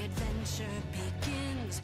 adventure begins.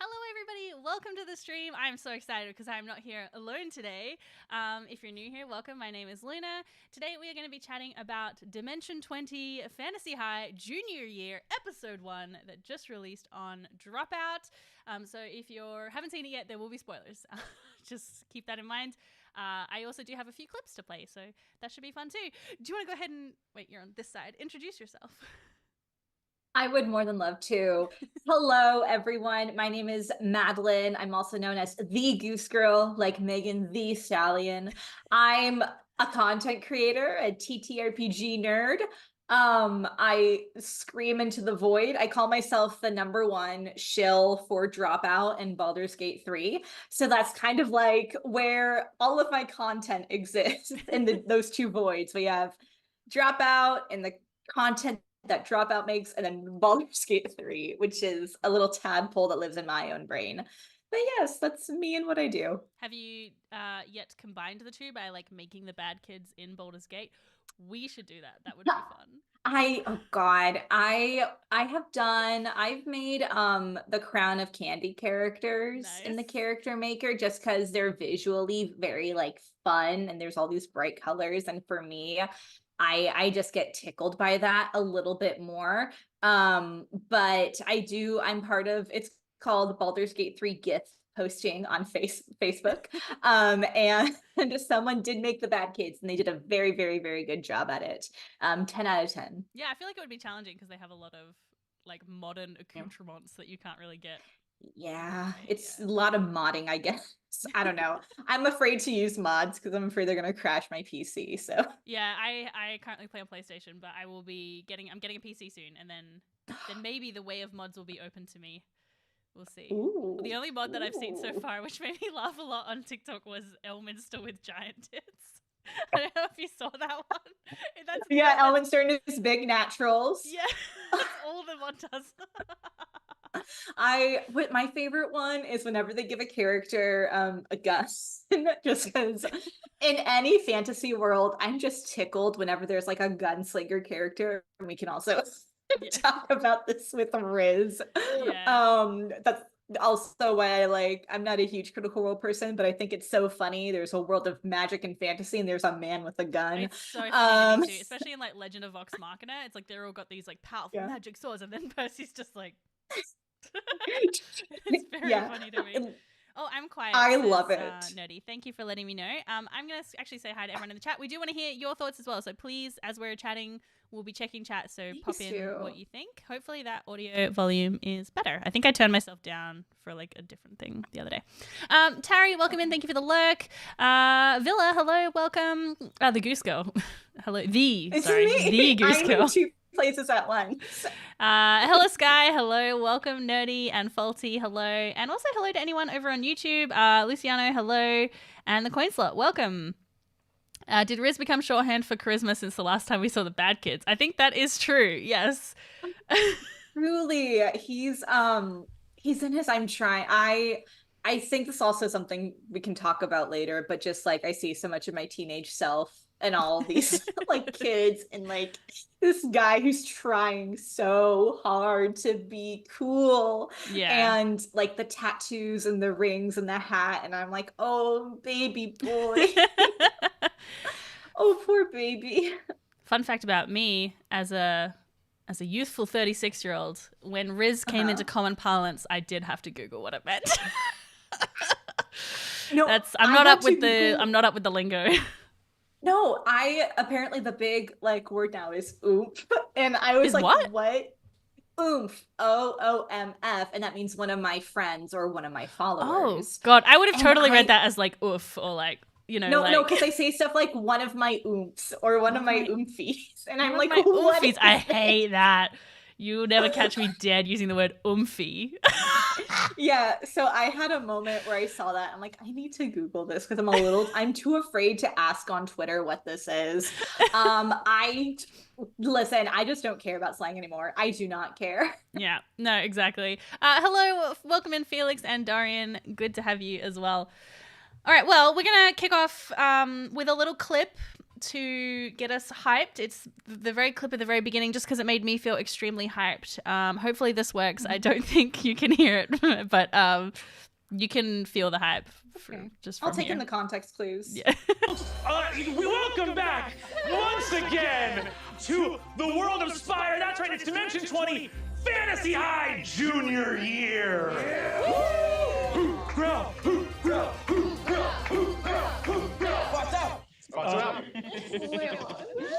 Hello everybody, welcome to the stream. I'm so excited because I'm not here alone today. If you're new here, welcome. My name is Luna. Today we are going to be chatting about Dimension 20 Fantasy High Junior Year Episode 1 that just released on Dropout. So if you haven't seen it yet, there will be spoilers. Just keep that in mind. I also do have a few clips to play, so that should be fun too. Do you want to go ahead and, wait, you're on this side, introduce yourself. I would more than love to. Hello, everyone. My name is Madeleine. I'm also known as the Goose Girl, like Megan the Stallion. I'm a content creator, a TTRPG nerd. I scream into the void. I call myself the #1 shill for Dropout and Baldur's Gate 3. So that's kind of like where all of my content exists in those two voids. We have Dropout and the content that Dropout makes, and then Baldur's Gate 3, which is a little tadpole that lives in my own brain. But yes, that's me and what I do. Have you yet combined the two by like making the bad kids in Baldur's Gate? We should do that. That would be fun. I've made the Crown of Candy characters in the Nice. character maker just because they're visually very like fun and there's all these bright colors, and for me I just get tickled by that a little bit more. But I'm part of, it's called Baldur's Gate 3 GIF posting on Facebook. And someone did make the bad kids and they did a very, very, very good job at it. 10 out of 10. Yeah, I feel like it would be challenging because they have a lot of like modern accoutrements that you can't really get. Yeah, it's a lot of modding, I guess. I don't know. I'm afraid to use mods because I'm afraid they're gonna crash my PC. So yeah, I currently play on PlayStation, but I'm getting a PC soon, and then maybe the way of mods will be open to me. We'll see. Ooh. The only mod that I've seen so far, which made me laugh a lot on TikTok, was Elminster with giant tits. I don't know if you saw that one. Elminster and his big naturals. Yeah, that's all the mod does. My favorite one is whenever they give a character a gun, just because in any fantasy world, I'm just tickled whenever there's like a gunslinger character, and we can also talk about this with Riz. Yeah. That's also why I'm not a huge Critical Role person, but I think it's so funny. There's a world of magic and fantasy, and there's a man with a gun. It's so funny to me too, especially in like Legend of Vox Machina. It's like they're all got these like powerful magic swords, and then Percy's just like. It's very funny to me. Oh, I'm quiet. I says, love it. Nerdy. Thank you for letting me know. I'm going to actually say hi to everyone in the chat. We do want to hear your thoughts as well. So please, as we're chatting, we'll be checking chat. So Please pop in do. what you think. Hopefully that audio volume is better. I think I turned myself down for like a different thing the other day. Tari, welcome in. Thank you for the lurk. Villa, hello. Welcome. The Goose Girl. Hello. The Goose Girl. I'm in two places at once. Hello Sky, hello, welcome Nerdy and Faulty, hello, and also hello to anyone over on YouTube. Luciano, hello, and the Coin Slot, welcome. Did Riz become shorthand for charisma since the last time we saw the Bad Kids? I think that is true. Yes. Truly, he's in his. I'm trying. I think this also is something we can talk about later, but just like I see so much of my teenage self and all these like kids and like this guy who's trying so hard to be cool. Yeah. And like the tattoos and the rings and the hat, and I'm like, oh baby boy. Oh, poor baby. Fun fact about me as a youthful 36-year-old, when Riz came into common parlance, I did have to Google what it meant. No, I'm not up with the lingo. No, apparently the big like word now is oomph. And I was like, what? Oomph. OOMF. And that means one of my friends or one of my followers. Oh God. I would have totally read that as like oof or like, you know. No, because I say stuff like one of my oomphs or one of my oomphies. And I'm like, what? I hate that. You never catch me dead using the word oomphy. Yeah, so I had a moment where I saw that. I'm like, I need to Google this because I'm too afraid to ask on Twitter what this is. I just don't care about slang anymore. I do not care. Yeah, no, exactly. Hello, welcome in Felix and Dorian. Good to have you as well. All right, well, we're going to kick off with a little clip to get us hyped. It's the very clip at the very beginning just because it made me feel extremely hyped. Hopefully this works. I don't think you can hear it, but you can feel the hype. I'll take in the context clues. Yeah. We welcome back once again to the world of Spire. That's right, it's Dimension 20 Fantasy High Junior Year.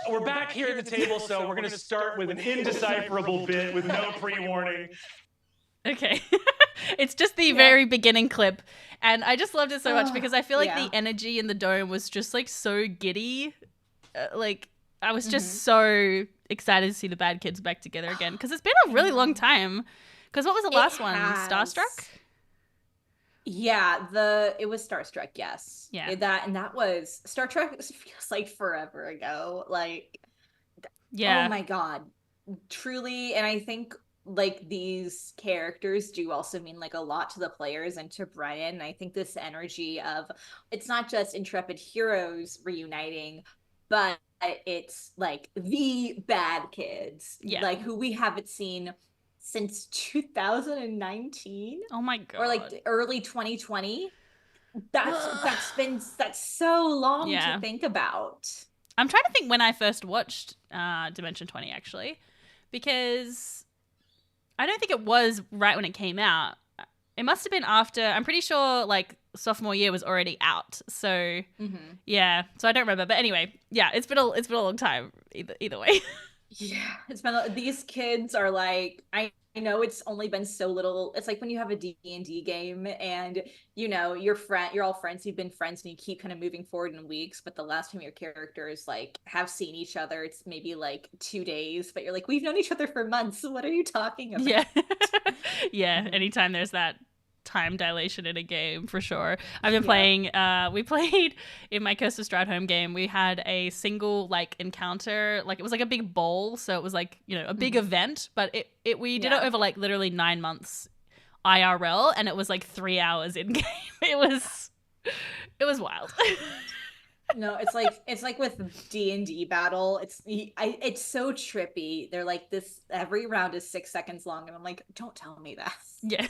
We're back here at the table, so we're going to start with an indecipherable bit with no pre-warning. Okay. It's just the very beginning clip. And I just loved it so much because I feel like the energy in the dome was just like so giddy. Like I was just so excited to see the Bad Kids back together again because it's been a really long time. Because what was the last one? Starstruck? Yeah, it was Starstruck, yes. Yeah. That was Star Trek feels like forever ago. Like yeah. Oh my God. Truly, and I think like these characters do also mean like a lot to the players and to Brian. And I think this energy of it's not just intrepid heroes reuniting, but it's like the Bad Kids, like who we haven't seen since 2019. Oh my God. Or like early 2020. That's so long to think about. I'm trying to think when I first watched Dimension 20 actually, because I don't think it was right when it came out. It must have been after. I'm pretty sure like sophomore year was already out. So yeah, so I don't remember. But anyway, yeah, it's been a long time either way. Yeah, it's been these kids are like I know it's only been so little. It's like when you have a D&D game and you know you're all friends, you've been friends and you keep kind of moving forward in weeks, but the last time your characters like have seen each other it's maybe like 2 days, but you're like we've known each other for months. What are you talking about? Yeah. Yeah, anytime there's that time dilation in a game for sure. I've been playing we played in my Curse of Strahd game, we had a single like encounter, like it was like a big bowl, so it was like, you know, a big event, but we did it over like literally 9 months IRL and it was like 3 hours in game. It was wild. No, it's like with D&D battle, it's so trippy. They're like this every round is 6 seconds long and I'm like, don't tell me that. Yeah.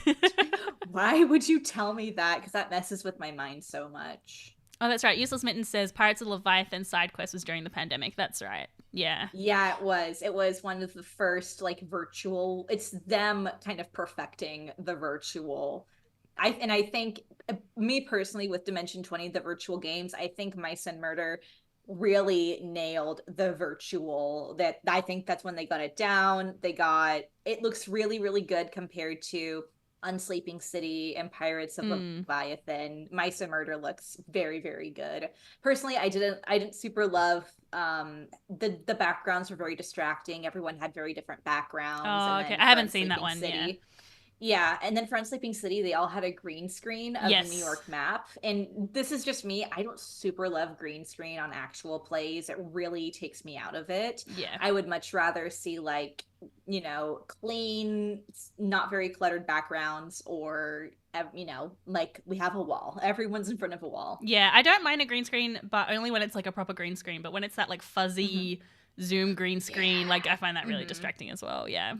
Why would you tell me that? Because that messes with my mind so much. Oh, that's right. Useless Mitten says Pirates of Leviathan side quest was during the pandemic. That's right. Yeah. Yeah, it was one of the first like virtual. It's them kind of perfecting the virtual. I think me personally with Dimension 20, the virtual games, I think Mice and Murder really nailed the virtual. That I think that's when they got it down. It looks really, really good compared to Unsleeping City and Pirates of Leviathan. Mice and Murder looks very, very good. Personally, I didn't super love the backgrounds were very distracting. Everyone had very different backgrounds. Oh, and okay. then I for haven't seen that Unsleeping one. Yeah. City, yeah, and then for Unsleeping City, they all had a green screen of Yes. the New York map. And this is just me. I don't super love green screen on actual plays. It really takes me out of it. Yeah. I would much rather see clean, not very cluttered backgrounds, or like we have a wall. Everyone's in front of a wall. Yeah, I don't mind a green screen, but only when it's like a proper green screen. But when it's that like fuzzy Zoom green screen, like I find that really distracting as well. Yeah.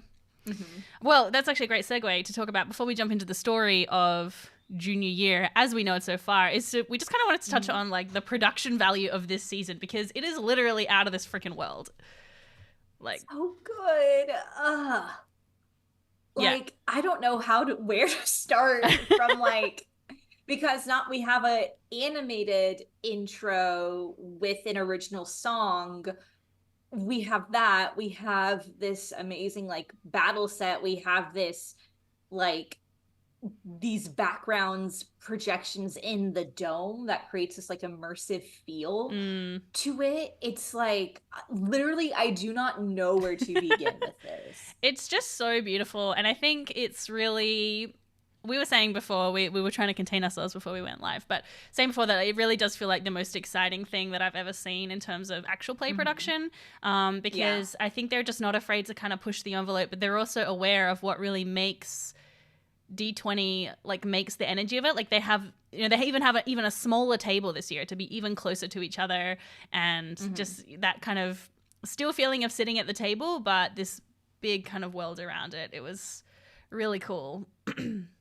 Well, that's actually a great segue to talk about before we jump into the story of junior year as we know it so far. We just kind of wanted to touch on like the production value of this season, because it is literally out of this freaking world. Like, so good. I don't know where to start from, because we have a animated intro with an original song. We have this amazing battle set. We have this these backgrounds projections in the dome that creates this immersive feel to it. It's literally I do not know where to begin with this. It's just so beautiful, and I think it's really, we were saying before, we were trying to contain ourselves before we went live, but saying before that it really does feel like the most exciting thing that I've ever seen in terms of actual play production, because I think they're just not afraid to kind of push the envelope, but they're also aware of what really makes D20 makes the energy of it. Like they have, they even have even a smaller table this year to be even closer to each other, and just that kind of still feeling of sitting at the table, but this big kind of world around it. It was really cool.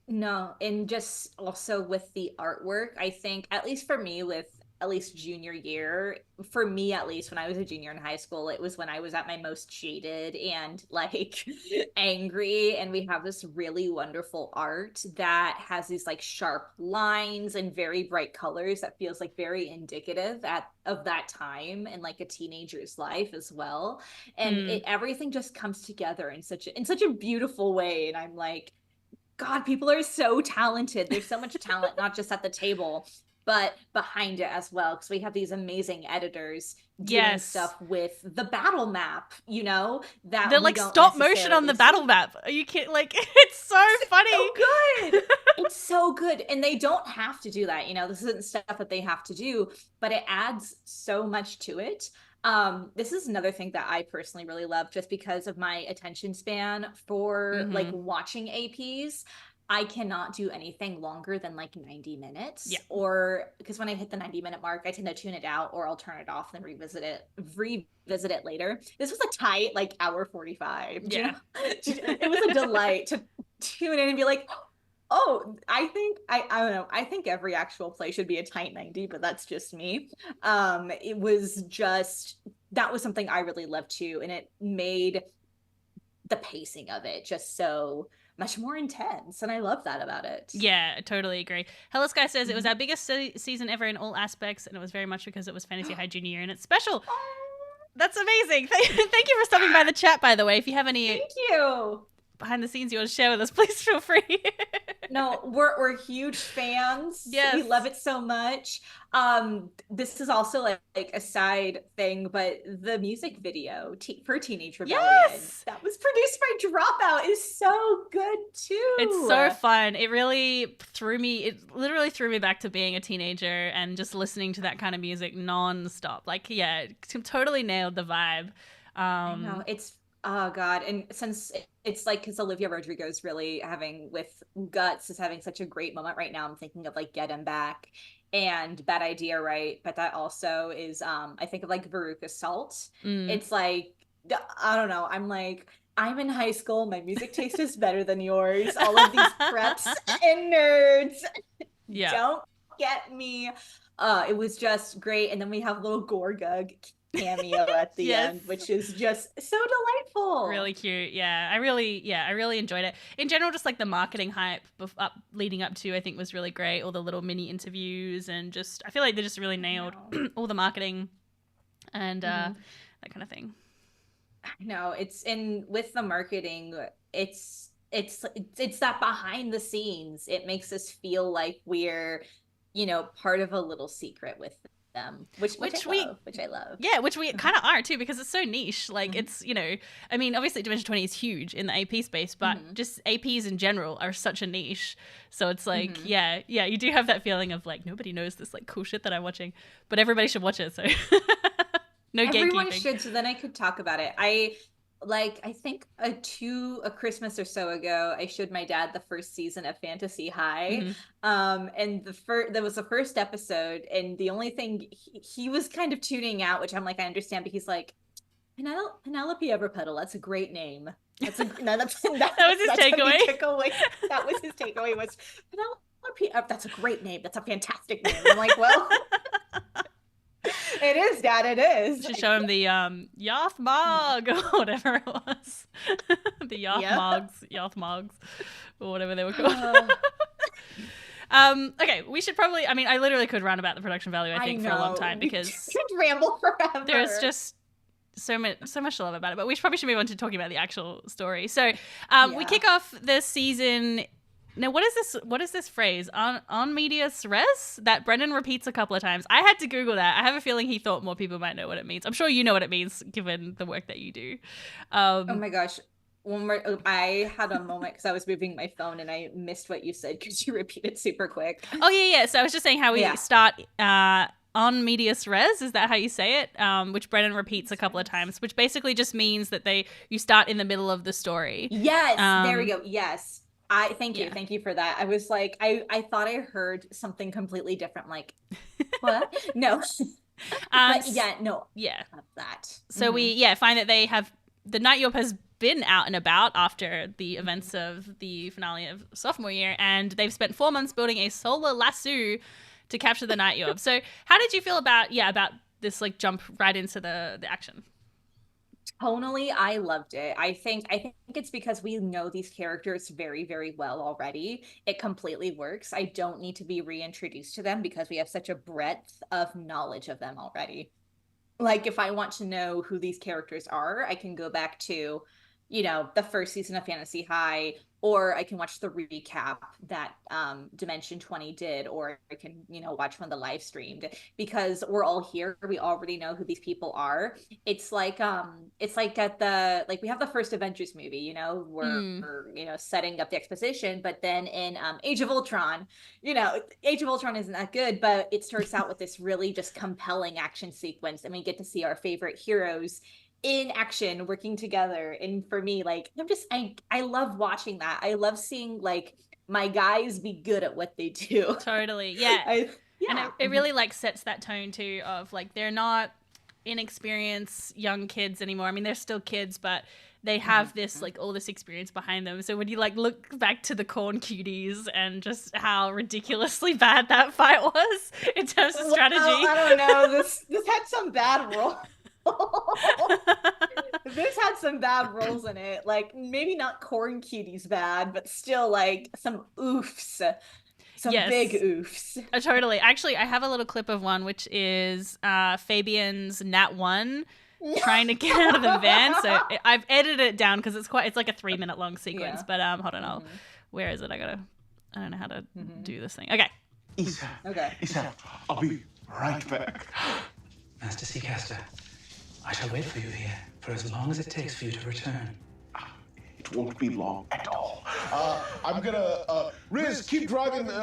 No, and just also with the artwork, I think, at least for me, with at least junior year, for me at least, when I was a junior in high school, it was when I was at my most jaded and angry, and we have this really wonderful art that has these sharp lines and very bright colors that feels very indicative of that time and a teenager's life as well. And everything just comes together in such a beautiful way, and I'm God, people are so talented. There's so much talent, not just at the table, but behind it as well. Because we have these amazing editors doing stuff with the battle map, that they're stop motion on the battle map. Are you kidding? It's so funny. So good. It's so good. And they don't have to do that. This isn't stuff that they have to do, but it adds so much to it. This is another thing that I personally really love, just because of my attention span for watching APs. I cannot do anything longer than 90 minutes, or because when I hit the 90-minute mark, I tend to tune it out, or I'll turn it off and then revisit it later. This was a tight hour 45. Yeah. It was a delight to tune in and be oh, I don't know. I think every actual play should be a tight 90, but that's just me. It was that was something I really loved too. And it made the pacing of it just so much more intense. And I love that about it. Yeah, I totally agree. Hello Sky says it was our biggest season ever in all aspects, and it was very much because it was Fantasy High Junior Year and it's special. That's amazing. Thank you for stopping by the chat, by the way. If you have any Thank you. behind the scenes you want to share with us, please feel free. No, we're huge fans. Yes. We love it so much. This is also a side thing, but the music video for Teenage Rebellion that was produced by Dropout is so good too. It's so fun. It literally threw me back to being a teenager and just listening to that kind of music non-stop. Totally nailed the vibe. I know, it's oh god, and since it's because Olivia Rodrigo is really with Guts is having such a great moment right now, I'm thinking of Get Him Back and Bad Idea, right? But that also is I think of Veruca Salt. It's I don't know, I'm in high school, my music taste is better than yours, all of these preps and nerds don't get me. It was just great. And then we have little Gorgug cameo at the Yes. end, which is just so delightful. Really cute. Yeah, I really enjoyed it. In general, just like the marketing hype leading up to, I think, was really great. All the little mini interviews and just, I feel like they just really nailed all the marketing and that kind of thing. No, it's with the marketing, it's that behind the scenes. It makes us feel like we're, part of a little secret with them, which I love. Yeah, which we kind of are too, because it's so niche. Like it's, I mean, obviously Dimension 20 is huge in the AP space, but just APs in general are such a niche. So it's like, yeah, you do have that feeling of like, nobody knows this like cool shit that I'm watching, but everybody should watch it. So no gatekeeping. Everyone should, so then I could talk about it. I think a Christmas or so ago, I showed my dad the first season of Fantasy High. And that was the first episode, and the only thing he was kind of tuning out, which I'm like, I understand, but he's like, Penelope Everpetal, that's a great name. That was his takeaway. That was his takeaway, was Penelope, that's a great name. That's a fantastic name. I'm like, well, it is, Dad, it is. Should show him the Yathmog or whatever it was. The Yathmogs, or whatever they were called. Okay, we should probably, I mean, I literally could rant about the production value, I think, for a long time, because we could ramble forever. There's just so much to love about it, but we probably should move on to talking about the actual story. So we kick off this season. Now, what is this phrase? On medias res? That Brendan repeats a couple of times. I had to Google that. I have a feeling he thought more people might know what it means. I'm sure you know what it means, given the work that you do. Oh my gosh. I had a moment because I was moving my phone and I missed what you said because you repeated super quick. Oh, yeah. So I was just saying how we start on medias res. Is that how you say it? Which Brendan repeats a couple of times, which basically just means that you start in the middle of the story. Yes, there we go. Yes. Thank you for that. I was like, I thought I heard something completely different. Like, what? No. But yeah, no. Yeah. That. So we find that the Night Yorp has been out and about after the events of the finale of sophomore year, and they've spent 4 months building a solar lasso to capture the Night Yorp. So how did you feel about this like jump right into the action? Tonally, I loved it. I think it's because we know these characters very, very well already. It completely works. I don't need to be reintroduced to them because we have such a breadth of knowledge of them already. Like, if I want to know who these characters are, I can go back to, the first season of Fantasy High, or I can watch the recap that Dimension 20 did, or I can, watch one of the live streamed, because we're all here. We already know who these people are. It's like we have the first Avengers movie, we're setting up the exposition, but then in Age of Ultron, Age of Ultron isn't that good, but it starts out with this really just compelling action sequence, and we get to see our favorite heroes in action working together. And for me, like, I love watching that. I love seeing like my guys be good at what they do. Totally. Yeah. And it really like sets that tone too of like, they're not inexperienced young kids anymore. I mean, they're still kids, but they have this like all this experience behind them. So when you like look back to the Corn Cuties and just how ridiculously bad that fight was in terms of strategy. I don't know. This had some bad roles. This had some bad roles in it, like maybe not Corn Cuties bad, but still like some oofs, big oofs. Totally. Actually, I have a little clip of one, which is Fabian's Nat 1 trying to get out of the van. So I've edited it down because it's like a 3-minute long sequence. But hold on, where is it? I don't know how to do this thing. Okay. Isa, I'll be right back. Master Seacaster, I shall wait for you here for as long as it takes for you to return. It won't be long at all. I'm gonna, Riz, keep driving the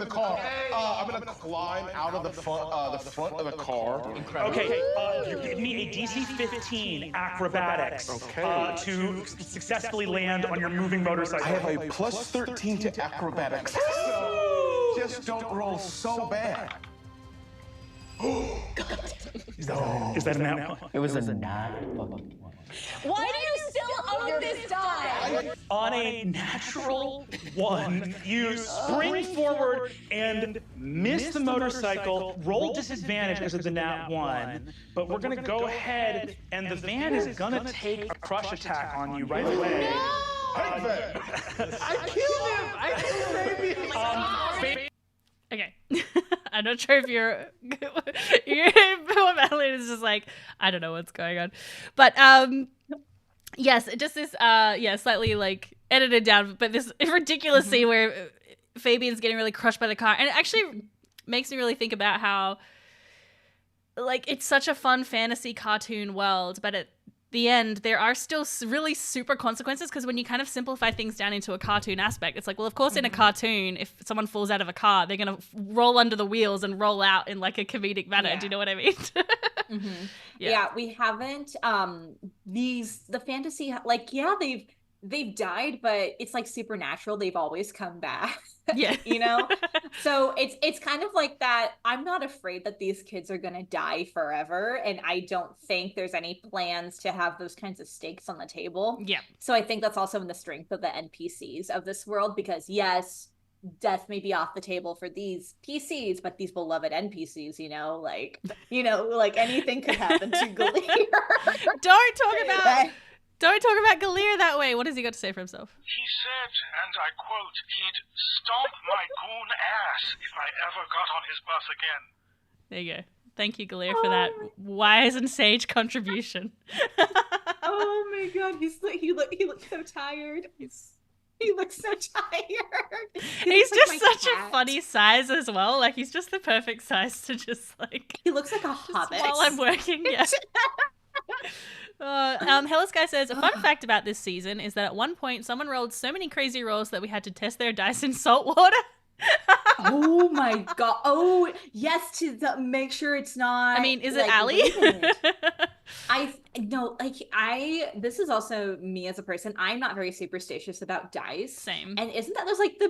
car. I'm gonna climb out of the front of the car. Okay, you give me a DC 15 acrobatics to successfully land on your moving motorcycle. I have a plus 13 to acrobatics. Just don't roll so bad. Is that a nat one? It was a 9. Why do you still own love this die. On a natural one, you spring forward and miss the motorcycle, roll disadvantage because of the nat 1, but we're gonna go ahead and the van is gonna take a crush attack on you right away. I killed him! I killed baby! Okay. I'm not sure if you're Madeleine is just like, I don't know what's going on. But yes, just this slightly like edited down, but this ridiculous scene where Fabian's getting really crushed by the car. And it actually makes me really think about how like it's such a fun fantasy cartoon world, but at the end there are still really super consequences, because when you kind of simplify things down into a cartoon aspect, it's like, well, of course in a cartoon if someone falls out of a car they're gonna roll under the wheels and roll out in like a comedic manner. Do you know what I mean? Yeah, we haven't the fantasy, like, they've died, but it's like supernatural, they've always come back. You know, so it's kind of like that. I'm not afraid that these kids are gonna die forever, and I don't think there's any plans to have those kinds of stakes on the table. So I think that's also in the strength of the NPCs of this world, because yes, death may be off the table for these PCs, but these beloved NPCs, like anything could happen to Galir. Don't talk about Galir that way. What has he got to say for himself? He said, and I quote, he'd stomp my goon ass if I ever got on his bus again. There you go. Thank you, Galir, for that wise and sage contribution. Oh my god, he looks so tired. He looks so tired. He's just such a funny size as well. Like, he's just the perfect size to just like... He looks like a hobbit. While I'm working, Hellas Guy says, a fun fact about this season is that at one point someone rolled so many crazy rolls that we had to test their dice in salt water. Oh my god. Oh, yes, to make sure it's not... I mean, is it Allie? This is also me as a person. I'm not very superstitious about dice. Same. And isn't that there's like the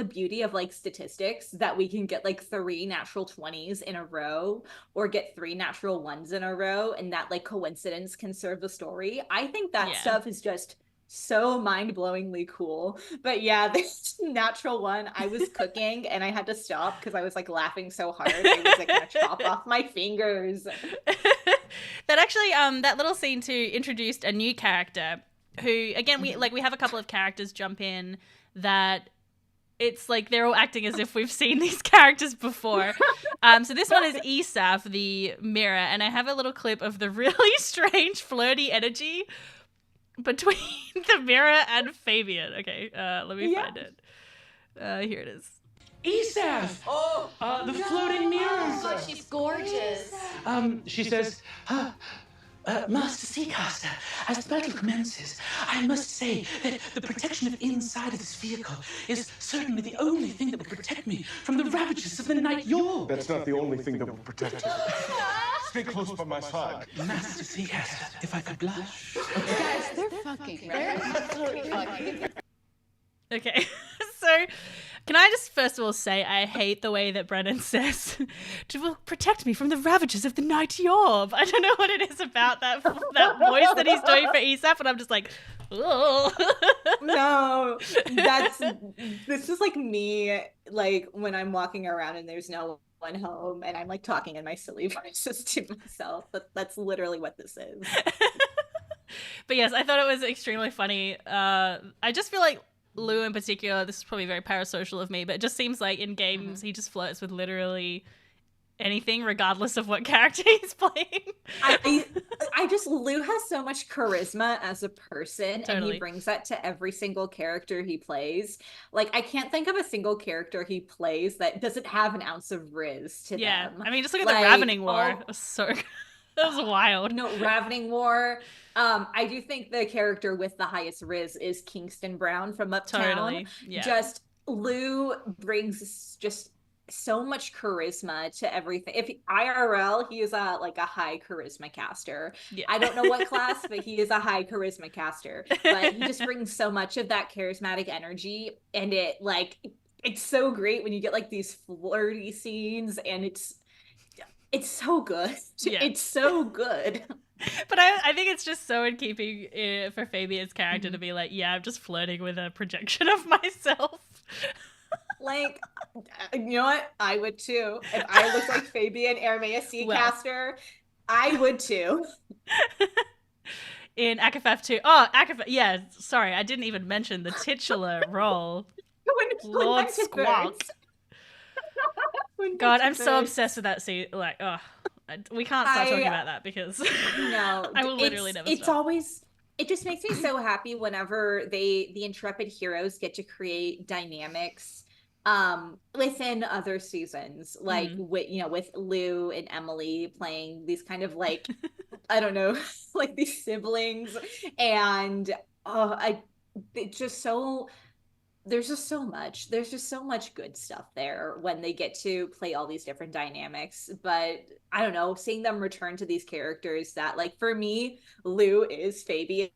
beauty of like statistics, that we can get like 3 natural 20s in a row or get 3 natural 1s in a row, and that like coincidence can serve the story. I think that stuff is just so mind-blowingly cool. But yeah, this natural 1, I was cooking and I had to stop because I was like laughing so hard I was like gonna chop off my fingers. That actually that little scene too introduced a new character who, again, we have a couple of characters jump in that it's like they're all acting as if we've seen these characters before. So this one is Isaf, the mirror, and I have a little clip of the really strange flirty energy between the mirror and Fabian. Okay, let me find it. Here it is. Isaf! The floating mirror! Oh my god, she's gorgeous. She says, Master Seacaster, as the battle commences, I must say that the protection of inside of this vehicle is certainly the only thing that will protect me from the ravages of the night yaw. That's not the only thing that will protect you. Stay close by my side. Master Seacaster, if I could blush. Guys, they're fucking. They're absolutely fucking. Okay, so can I just first of all say I hate the way that Brennan says to protect me from the ravages of the night yorb. I don't know what it is about that voice that he's doing for Isaf, and I'm just like, oh. No, this is like me, like when I'm walking around and there's no one home and I'm like talking in my silly voices to myself. But that's literally what this is. But yes, I thought it was extremely funny. I just feel like Lou in particular, this is probably very parasocial of me, but it just seems like in games he just flirts with literally anything regardless of what character he's playing. Lou has so much charisma as a person, Totally. and he brings that to every single character he plays. Like, I can't think of a single character he plays that doesn't have an ounce of riz to them. I mean, just look at the Ravening War. It was so that was wild. No, Ravening War. I do think the character with the highest riz is Kingston Brown from Uptown. Totally. Yeah. Just Lou brings just so much charisma to everything. If IRL, he is a high charisma caster. Yeah. I don't know what class, but he is a high charisma caster. But he just brings so much of that charismatic energy, and it's so great when you get like these flirty scenes, and it's so good. Yeah. It's so good. But I think it's just so in keeping for Fabian's character to be like, yeah, I'm just flirting with a projection of myself. Like, you know what? I would too. If I looked like Fabian Ermea Seacaster, I would too. In ACOFAF 2. Oh, ACOFAF. Yeah, sorry, I didn't even mention the titular role. Lord Squawk. God, I'm so obsessed with that scene. Like, oh, we can't start talking about that because no, I will literally never It's stop. always, it just makes me so happy whenever the intrepid heroes get to create dynamics within other seasons, like with Lou and Emily playing these kind of like I don't know, like these siblings, and it's just so there's just so much good stuff there when they get to play all these different dynamics. But I don't know, seeing them return to these characters that, like, for me, Lou is Fabian.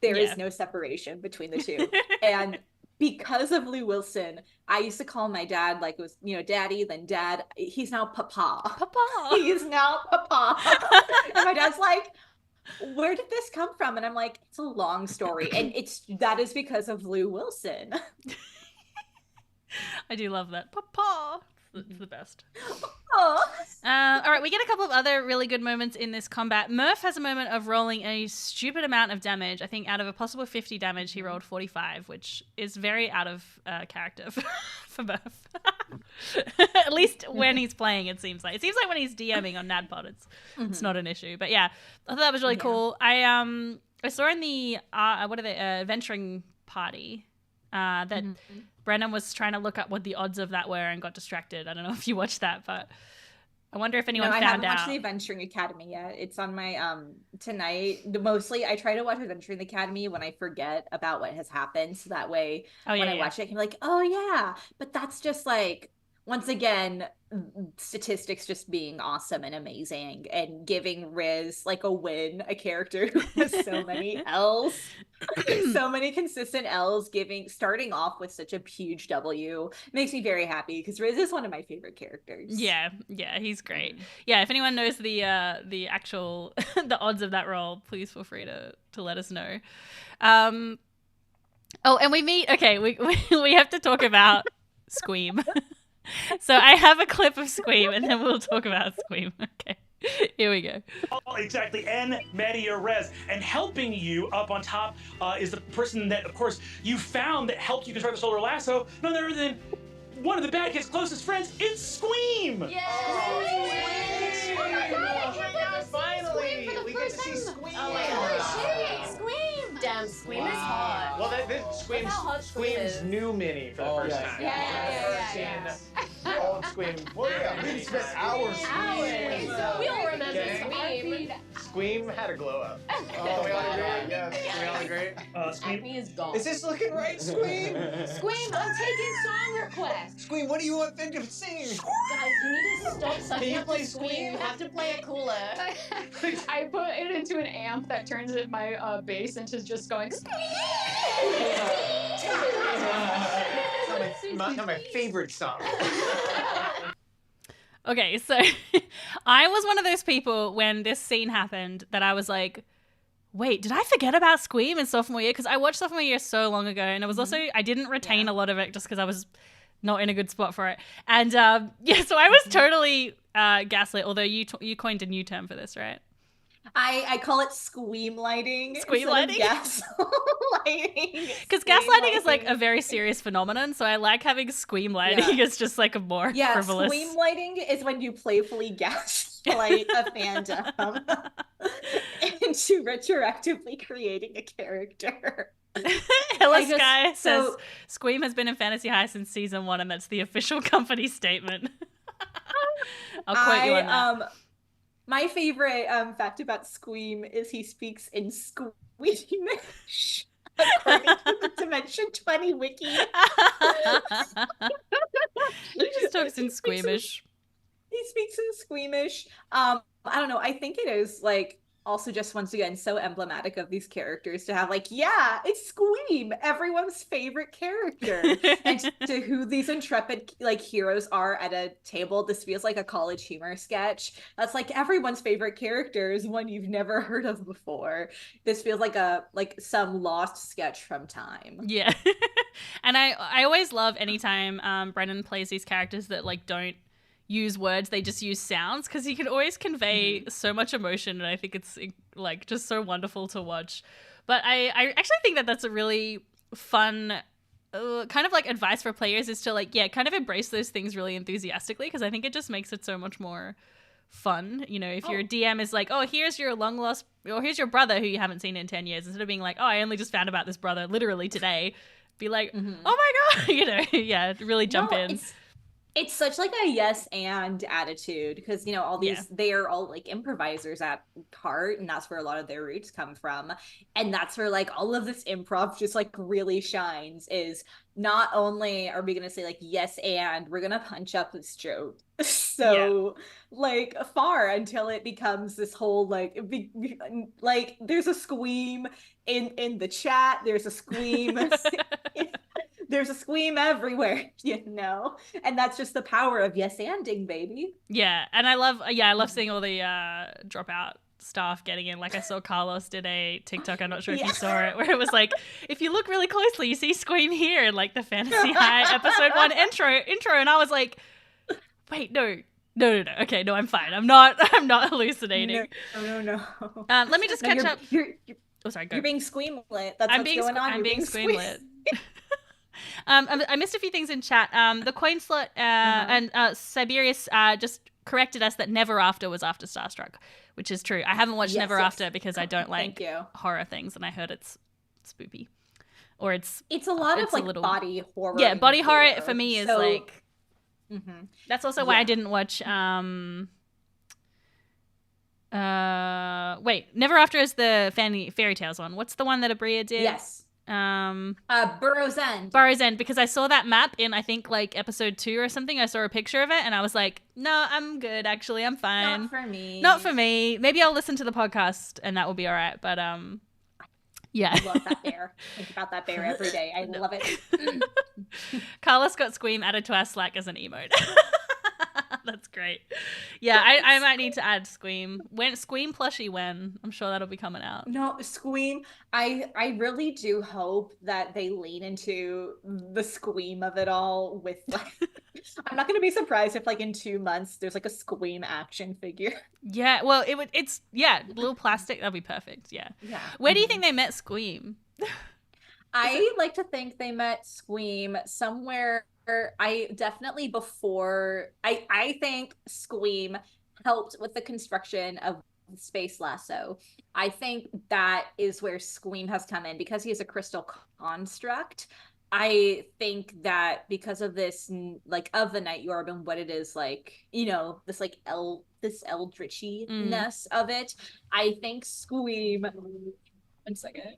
There is no separation between the two. And because of Lou Wilson, I used to call my dad, like, it was, daddy, then dad. He's now papa. He is now papa. And my dad's like, where did this come from? And I'm like, it's a long story. And that is because of Lou Wilson. I do love that. Papa. It's the best. All right, we get a couple of other really good moments in this combat. Murph has a moment of rolling a stupid amount of damage. I think out of a possible 50 damage, he rolled 45, which is very out of character for Murph. At least when he's playing, it seems like. It seems like when he's DMing on NADPOD, it's not an issue. But yeah, I thought that was really cool. I saw in the venturing party that Brennan was trying to look up what the odds of that were and got distracted. I don't know if you watched that, but I wonder if anyone found out. I haven't watched the Adventuring Academy yet. It's on my tonight. Mostly, I try to watch Adventuring Academy when I forget about what has happened, so that way when I watch it, I can be like, oh yeah. But that's just like, once again, statistics just being awesome and amazing and giving Riz like a character who has so many L's, so many consistent L's, starting off with such a huge W makes me very happy because Riz is one of my favorite characters. Yeah, he's great. Yeah, if anyone knows the actual the odds of that roll, please feel free to let us know. And we have to talk about Squeam. So I have a clip of Squeam, and then we'll talk about Squeam. Okay, here we go. Oh, exactly, en media res. And helping you up on top is the person that, of course, you found that helped you construct the solar lasso. None other than one of the bad kid's closest friends. It's Squeam! Yay! Oh my God, I can't believe finally! We get to see Squeam! Oh my God. Squeam! Damn, Squeam is hot. Well, Squeam's new mini for the first time. Yeah. Old Squeam. Well, yeah, we spent hours. We all remember Squeam. Squeam had a glow up. Oh, we all agree? Yes, we all agree? Squeam. Acne is gone. Is this looking right, Squeam? Squeam, I'm taking song requests. Squeam, what do you want them to sing? Guys, you need to stop sucking up play the Squeam. Squeam? You have to play it cooler. I put it into an amp that turns it my bass into just going. Not my favorite song. Okay, so I was one of those people when this scene happened that I was like, wait, did I forget about Squeam in sophomore year? Because I watched sophomore year so long ago, and it was also, I didn't retain a lot of it just because I was not in a good spot for it. And so I was totally gaslit, although you coined a new term for this, right? I call it squeam lighting. Squeam lighting? Gaslighting. Because gaslighting is like a very serious phenomenon, so I like having squeam lighting as just like a more frivolous. Squeam lighting is when you playfully gaslight a fandom into retroactively creating a character. Hillis Guy says Squeam has been in Fantasy High since season 1, and that's the official company statement. I'll quote you on that. My favorite fact about Squeam is he speaks in Squeamish, according to the Dimension 20 wiki. He just talks in Squeamish. He speaks in Squeamish. I don't know. I think it is like also just once again so emblematic of these characters to have like, yeah, it's Squeam, everyone's favorite character. And to who these intrepid like heroes are at a table, this feels like a college humor sketch. That's like everyone's favorite character is one you've never heard of before. This feels like some lost sketch from time. Yeah. And I always love anytime Brennan plays these characters that like don't use words, they just use sounds, because he can always convey so much emotion, and I think it's like just so wonderful to watch. But I actually think that that's a really fun kind of like advice for players, is to like, yeah, kind of embrace those things really enthusiastically, because I think it just makes it so much more fun. You know, if your DM is like, oh, here's your long lost, or here's your brother who you haven't seen in 10 years, instead of being like, oh, I only just found about this brother literally today, be like, oh my God, you know, yeah, really jump in. It's such like a yes and attitude, because, you know, all these, they are all like improvisers at heart, and that's where a lot of their roots come from. And that's where like all of this improv just like really shines, is not only are we going to say like, yes, and we're going to punch up this joke so like far until it becomes this whole like, like there's a Squeam in the chat, there's a Squeam there's a Squeam everywhere, you know? And that's just the power of yes-anding, baby. Yeah, and I love seeing all the dropout staff getting in. Like I saw Carlos did a TikTok, I'm not sure if you saw it, where it was like, if you look really closely, you see Squeam here in like the Fantasy High episode 1 intro, and I was like, wait, no. Okay, no, I'm fine. I'm not hallucinating. No. Let me just catch up. Oh, sorry, go. You're being Squeamlit. That's what's going on. I'm being Squeamlit. I missed a few things in chat. The coin slot and Siberius just corrected us that Never After was after Starstruck, which is true. I haven't watched Never After because I don't like horror things, and I heard it's spoopy, or it's a lot of like body horror. Yeah, body horror for me is like. That's also why I didn't watch. Wait, Never After is the fairy tales one. What's the one that Abria did? Yes. Burrow's End, because I saw that map in I think like episode 2 or something. I saw a picture of it and I was like, no, I'm good, actually, I'm fine. Not for me. Maybe I'll listen to the podcast and that will be all right, but yeah. I love that bear. Think about that bear every day. I love it. Carlos got Squeam added to our Slack as an emote. That's great. Yeah, I might need to add Squeam. Squeam plushie when? I'm sure that'll be coming out. No, Squeam. I really do hope that they lean into the Squeam of it all with like I'm not gonna be surprised if like in 2 months there's like a Squeam action figure. Yeah, well it's little plastic, that'd be perfect. Yeah. Where do you think they met Squeam? I like to think they met Squeam somewhere. I definitely I think Squeam helped with the construction of Space Lasso. I think that is where Squeam has come in, because he is a crystal construct. I think that because of this, like, of the Night Yorb and what it is, like, you know, this like this eldritchy-ness of it, I think Squeam. 1 second.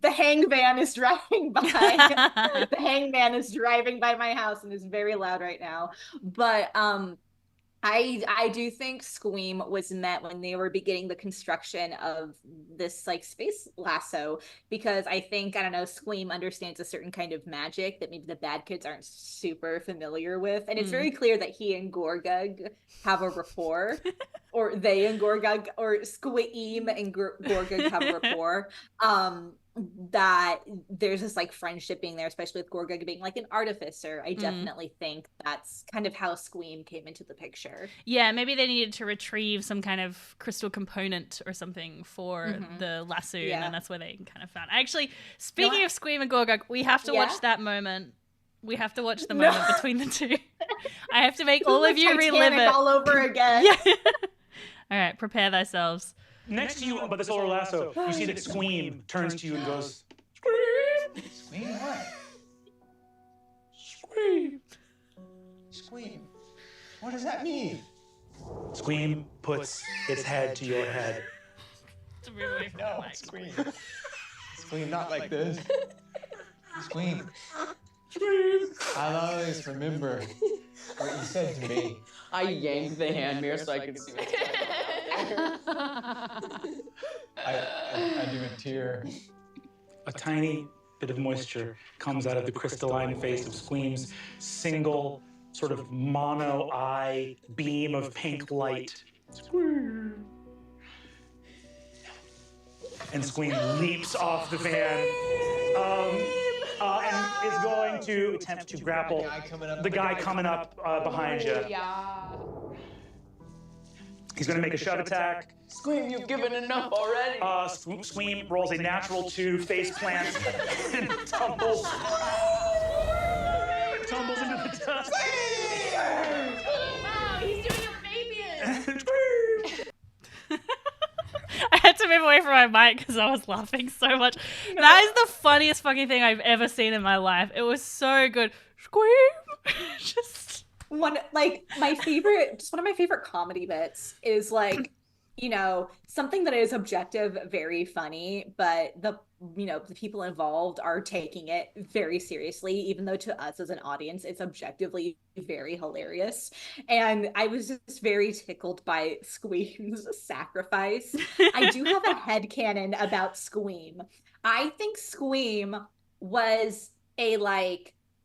The hangman is driving by. The hangman is driving by my house and is very loud right now. But I do think Squeam was met when they were beginning the construction of this like Space Lasso, because I think, I don't know, Squeam understands a certain kind of magic that maybe the bad kids aren't super familiar with. And it's very clear that he and Gorgug have a rapport. Or they and Gorgug, or Squeam and Gorgug have a rapport. That there's this like friendship being there, especially with Gorgug being like an artificer. I definitely think that's kind of how Squeam came into the picture. Yeah, maybe they needed to retrieve some kind of crystal component or something for the lasso, and that's where they kind of found. Actually, speaking of Squeam and Gorgug, we have to watch that moment. We have to watch the moment between the two. I have to make all of you relive it all over again. Yeah. All right, prepare thyselves. Next to you, but this solar lasso, you see that Squeam turns to you and goes, Squeam? Squeam what? Squeam. Squeam. What does that mean? Squeam puts its head to your head. It's really no, Squeam. Squeam, not like this. Squeam. Squeam. I'll always remember what you said to me. I yanked the hand mirror so I could see what's going on. I do a tear. A tiny bit of moisture comes out of the crystalline face of Squeam's single sort of mono eye beam of pink light. And Squeam leaps off the van and is going to attempt to grapple the guy coming up behind you. Yeah. He's going to make a shove attack. Squeam, you've given enough already. Squeam rolls a natural 2, face plants, and tumbles into the dust. Wow, he's doing a Fabian. I had to move away from my mic because I was laughing so much. No. That is the funniest fucking thing I've ever seen in my life. It was so good. Squeam! Just one of my favorite comedy bits is like, you know, something that is objective, very funny, but the people involved are taking it very seriously, even though to us as an audience, it's objectively very hilarious. And I was just very tickled by Squeam's sacrifice. I do have a headcanon about Squeam. I think Squeam was a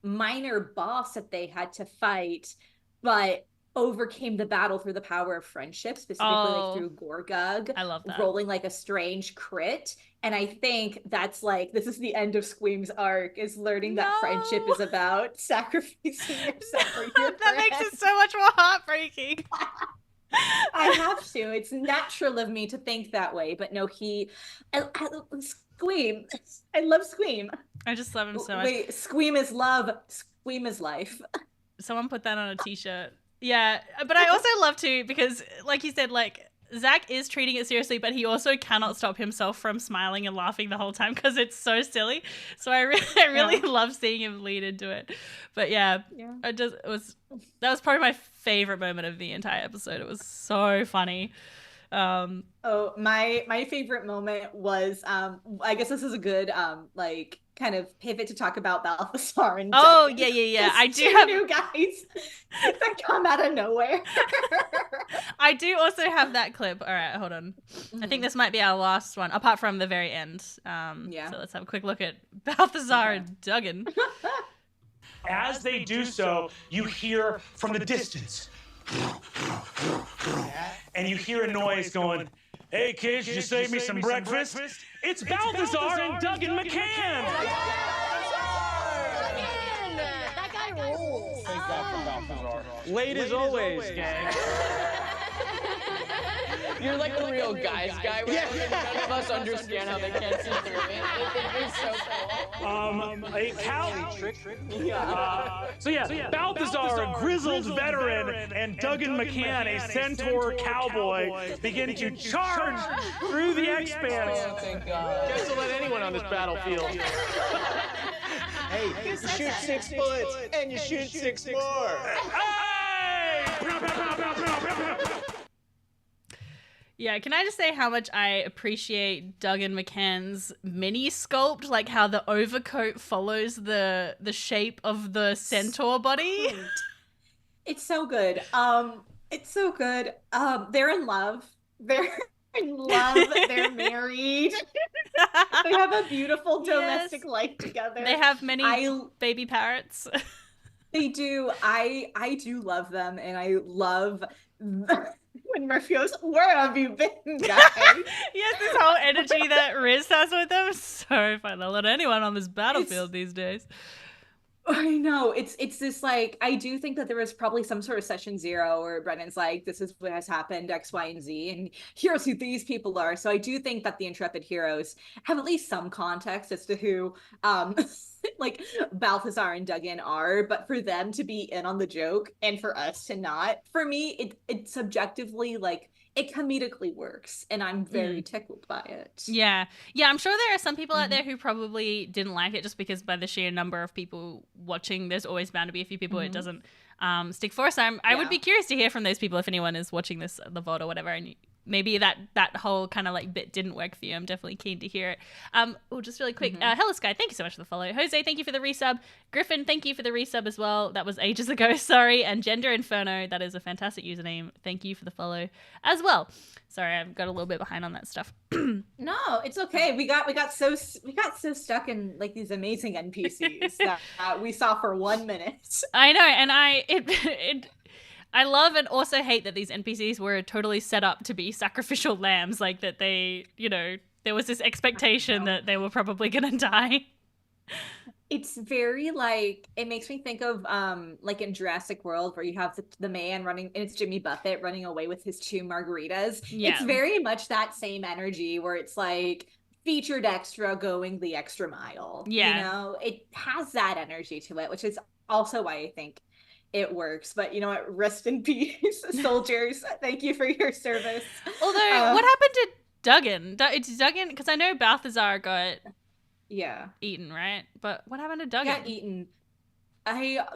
minor boss that they had to fight, but overcame the battle through the power of friendship, specifically through Gorgug. I love that. Rolling a strange crit. And I think that's this is the end of Squeam's arc, is learning that friendship is about sacrificing yourself for your That makes it so much more heartbreaking. I have to. It's natural of me to think that way, but no, Squeam. I love Squeam. I just love him so much. Wait, Squeam is love. Squeam is life. Someone put that on a t-shirt. Yeah, but I also love to, because like you said, Zach is treating it seriously, but he also cannot stop himself from smiling and laughing the whole time because it's so silly. So I really love seeing him lead into it. But that was probably my favorite moment of the entire episode. It was so funny. My favorite moment was I guess this is a good kind of pivot to talk about Balthazar and Duggan. Yeah. I do have new guys that come out of nowhere. I do also have that clip. All right, hold on. I think this might be our last one, apart from the very end. So let's have a quick look at Balthazar and Duggan. As they do so, you hear from the distance, and you hear a noise going, "Hey kids, did you save me some breakfast? It's Balthazar and Duggan McCann!" That guy rules. Thank God for Balthazar. Late as always, gang. You're like the real guys guy. Where none of us understand how they can't see through me. They think you're so cool. Balthazar, a grizzled veteran, and Duggan McCann, a centaur cowboy, begin to charge through the expanse. Oh, thank God. Just to let anyone on this battlefield. Hey, you shoot 6 bullets and you shoot 6 more. Hey! Yeah, can I just say how much I appreciate Duggan McCann's mini sculpt, like how the overcoat follows the shape of the centaur body? It's so good. It's so good. They're in love. They're in love. They're married. They have a beautiful domestic life together. They have many baby parrots. They do. I do love them, and I love when Murphy goes, "Where have you been, guys?" Yes, this whole energy that Riz has with them is so fun. They'll let anyone on this battlefield these days. I know. It's this I do think that there was probably some sort of session 0 where Brennan's like, this is what has happened, X, Y, and Z, and here's who these people are. So I do think that the intrepid heroes have at least some context as to who Balthazar and Duggan are, but for them to be in on the joke and for us to not, for me, it subjectively it comedically works, and I'm very tickled by it. Yeah, I'm sure there are some people out there who probably didn't like it just because by the sheer number of people watching, there's always bound to be a few people it doesn't stick for. So I would be curious to hear from those people if anyone is watching this, the VOD or whatever, and maybe that whole kind of like bit didn't work for you. I'm definitely keen to hear it. Just really quick, Hello Sky, thank you so much for the follow. Jose, thank you for the resub. Griffin, thank you for the resub as well. That was ages ago, sorry. And Gender Inferno, that is a fantastic username. Thank you for the follow as well. Sorry, I've got a little bit behind on that stuff. No, it's okay. We got so stuck in like these amazing NPCs that we saw for 1 minute. I know, and I love and also hate that these NPCs were totally set up to be sacrificial lambs, like that they, you know, there was this expectation that they were probably gonna die. It's very like, it makes me think of like in Jurassic World where you have the man running, and it's Jimmy Buffett running away with his 2 margaritas. Yeah. It's very much that same energy where it's like featured extra going the extra mile. Yeah. You know, it has that energy to it, which is also why I think it works. But you know what? Rest in peace, soldiers. Thank you for your service. Although, what happened to Duggan? It's Duggan, because I know Balthazar got eaten, right? But what happened to Duggan? Got eaten.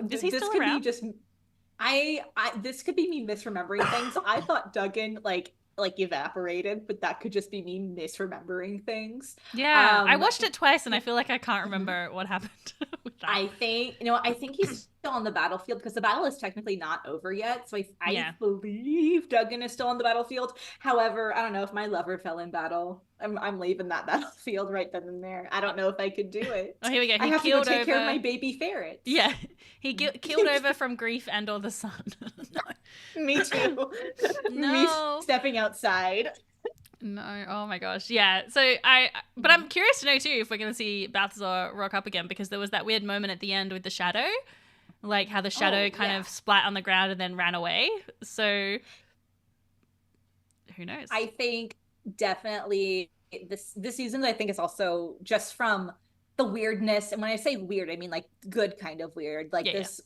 Is he still around? This could be me misremembering things. I thought Duggan like evaporated, but that could just be me misremembering things. Yeah, I watched it twice and I feel like I can't remember what happened with that. I think he's still on the battlefield because the battle is technically not over yet. So I believe Duggan is still on the battlefield. However, I don't know if my lover fell in battle. I'm leaving that battlefield right then and there. I don't know if I could do it. Oh, here we go. I have to go take care of my baby ferrets. Yeah, he killed over from grief and or the sun. Me too. No. Me stepping outside. No, oh my gosh. Yeah. So but I'm curious to know too if we're gonna see Balthazar rock up again, because there was that weird moment at the end with the shadow. Like how the shadow kind of splat on the ground and then ran away. So who knows? I think definitely this season, I think, is also just from the weirdness. And when I say weird, I mean like good kind of weird. Like this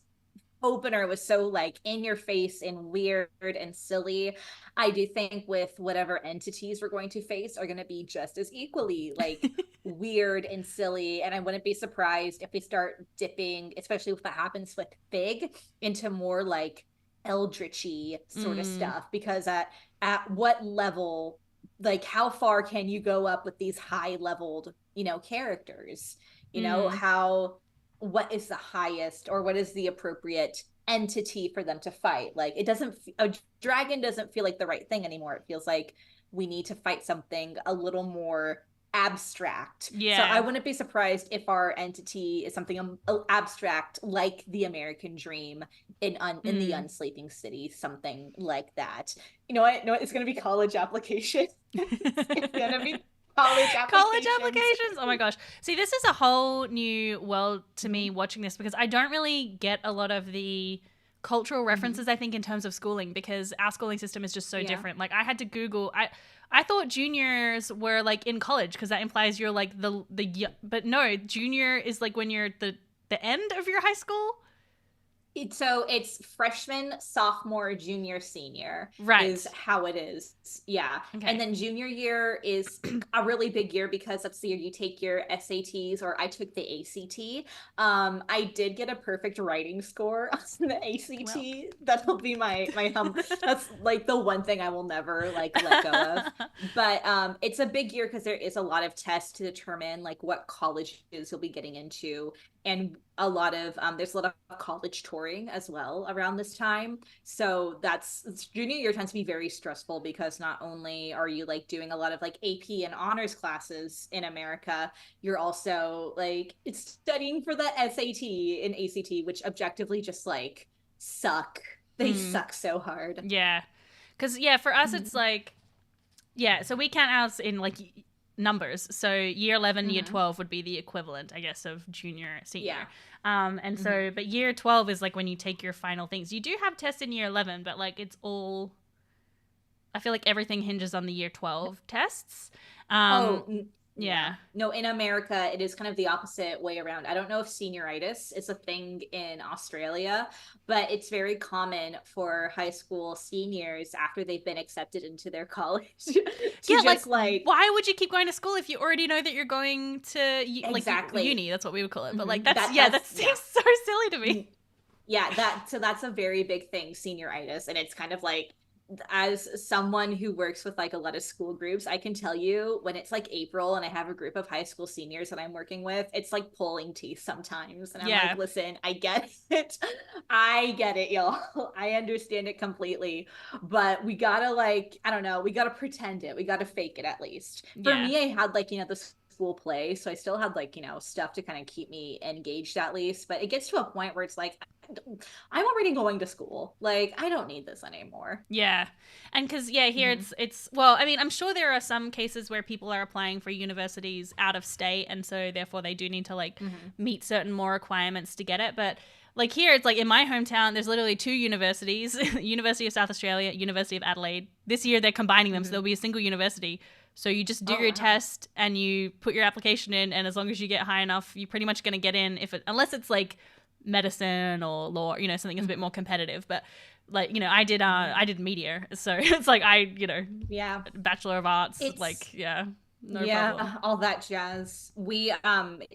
opener was so like in your face and weird and silly. I do think with whatever entities we're going to face are going to be just as equally like weird and silly. And I wouldn't be surprised if we start dipping, especially if that happens with Fig, into more like eldritchy sort of stuff. Because at what level, like how far can you go up with these high leveled, you know, characters? You know, what is the highest or what is the appropriate entity for them to fight? Like a dragon doesn't feel like the right thing anymore. It feels like we need to fight something a little more abstract. Yeah. So I wouldn't be surprised if our entity is something abstract like the American Dream in the Unsleeping City, something like that. You know what? It's going to be college application. It's going to be college applications. Oh my gosh. See, this is a whole new world to me watching this, because I don't really get a lot of the cultural references, I think, in terms of schooling, because our schooling system is just so different. Like I had to Google, I thought juniors were like in college, because that implies you're like but no, junior is like when you're the end of your high school. So it's freshman, sophomore, junior, senior, is how it is. Yeah. Okay. And then junior year is a really big year because that's the year you take your SATs, or I took the ACT. I did get a perfect writing score on the ACT. Well. That'll be my that's like the one thing I will never like let go of. But it's a big year because there is a lot of tests to determine like what colleges you'll be getting into. And a lot of there's a lot of college touring as well around this time. So junior year tends to be very stressful, because not only are you like doing a lot of like AP and honors classes in America, you're also like studying for the SAT and ACT, which objectively just like suck. They suck so hard. Yeah. Because for us it's like, so we count ours in like numbers. So year 11, year 12 would be the equivalent, I guess, of junior, senior. And so, but year 12 is like when you take your final things. You do have tests in year 11, but like it's all, I feel like everything hinges on the year 12 tests. Yeah. No, in America, it is kind of the opposite way around. I don't know if senioritis is a thing in Australia, but it's very common for high school seniors after they've been accepted into their college. Like why would you keep going to school if you already know that you're going to like uni? That's what we would call it. But like that seems so silly to me. Yeah, that's a very big thing, senioritis, and it's kind of like as someone who works with like a lot of school groups, I can tell you when it's like April and I have a group of high school seniors that I'm working with, it's like pulling teeth sometimes. And I'm like, listen, I get it. I get it, y'all. I understand it completely. But we gotta like, I don't know, we gotta pretend it. We gotta fake it at least. For me, I had like, the school play, so I still had like, stuff to kind of keep me engaged at least. But it gets to a point where it's like, I'm already going to school. Like, I don't need this anymore. Yeah. And because, here it's, well, I mean, I'm sure there are some cases where people are applying for universities out of state. And so therefore they do need to like meet certain more requirements to get it. But like here, it's like in my hometown, there's literally 2 universities, University of South Australia, University of Adelaide. This year they're combining them. So there'll be a single university. So you just do your test and you put your application in. And as long as you get high enough, you're pretty much going to get in unless it's like medicine or law, something that's a bit more competitive. But like, I did media, so it's like Bachelor of Arts, no problem. All that jazz. We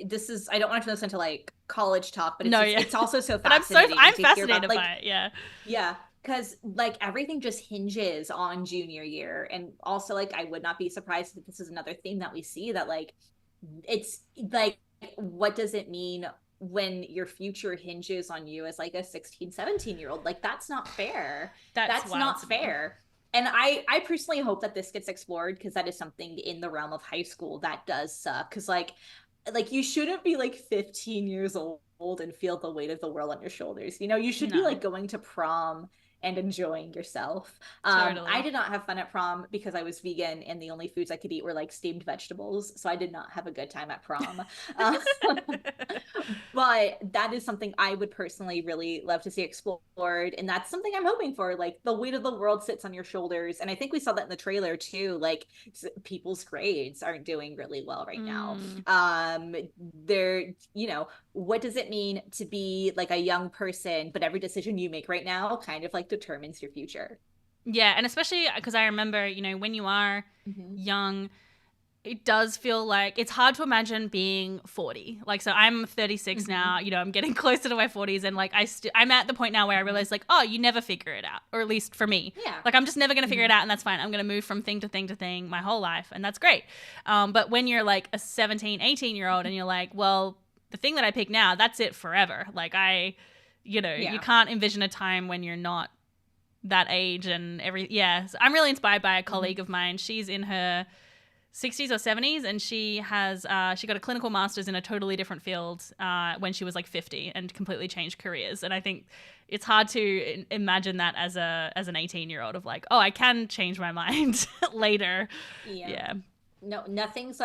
this is, I don't want to turn this into like college talk, but it's also so fascinating. But I'm fascinated by it. Yeah, because like everything just hinges on junior year. And also like I would not be surprised if this is another theme that we see, that like it's like, what does it mean when your future hinges on you as like a 16, 17-year-old? Like, that's not fair. That's not fair. And I personally hope that this gets explored, because that is something in the realm of high school that does suck. Because like you shouldn't be like 15 years old and feel the weight of the world on your shoulders. You should be like going to prom and enjoying yourself. Totally. I did not have fun at prom because I was vegan and the only foods I could eat were like steamed vegetables. So I did not have a good time at prom. But that is something I would personally really love to see explored. And that's something I'm hoping for. Like, the weight of the world sits on your shoulders. And I think we saw that in the trailer too. Like, people's grades aren't doing really well right now. They're, what does it mean to be like a young person, but every decision you make right now kind of like determines your future. Yeah, and especially because I remember, when you are young, it does feel like it's hard to imagine being 40. Like, so I'm 36 now, I'm getting closer to my 40s, and like I'm at the point now where I realize like, oh, you never figure it out, or at least for me. Yeah. Like, I'm just never going to figure it out, and that's fine. I'm going to move from thing to thing to thing my whole life, and that's great. But when you're like a 17, 18-year-old and you're like, well, the thing that I pick now, that's it forever. Like, you can't envision a time when you're not that age and so I'm really inspired by a colleague of mine. She's in her 60s or 70s, and she has she got a clinical master's in a totally different field when she was like 50, and completely changed careers. And I think it's hard to imagine that as an 18-year-old of like, oh, I can change my mind later. Yeah. No, nothing is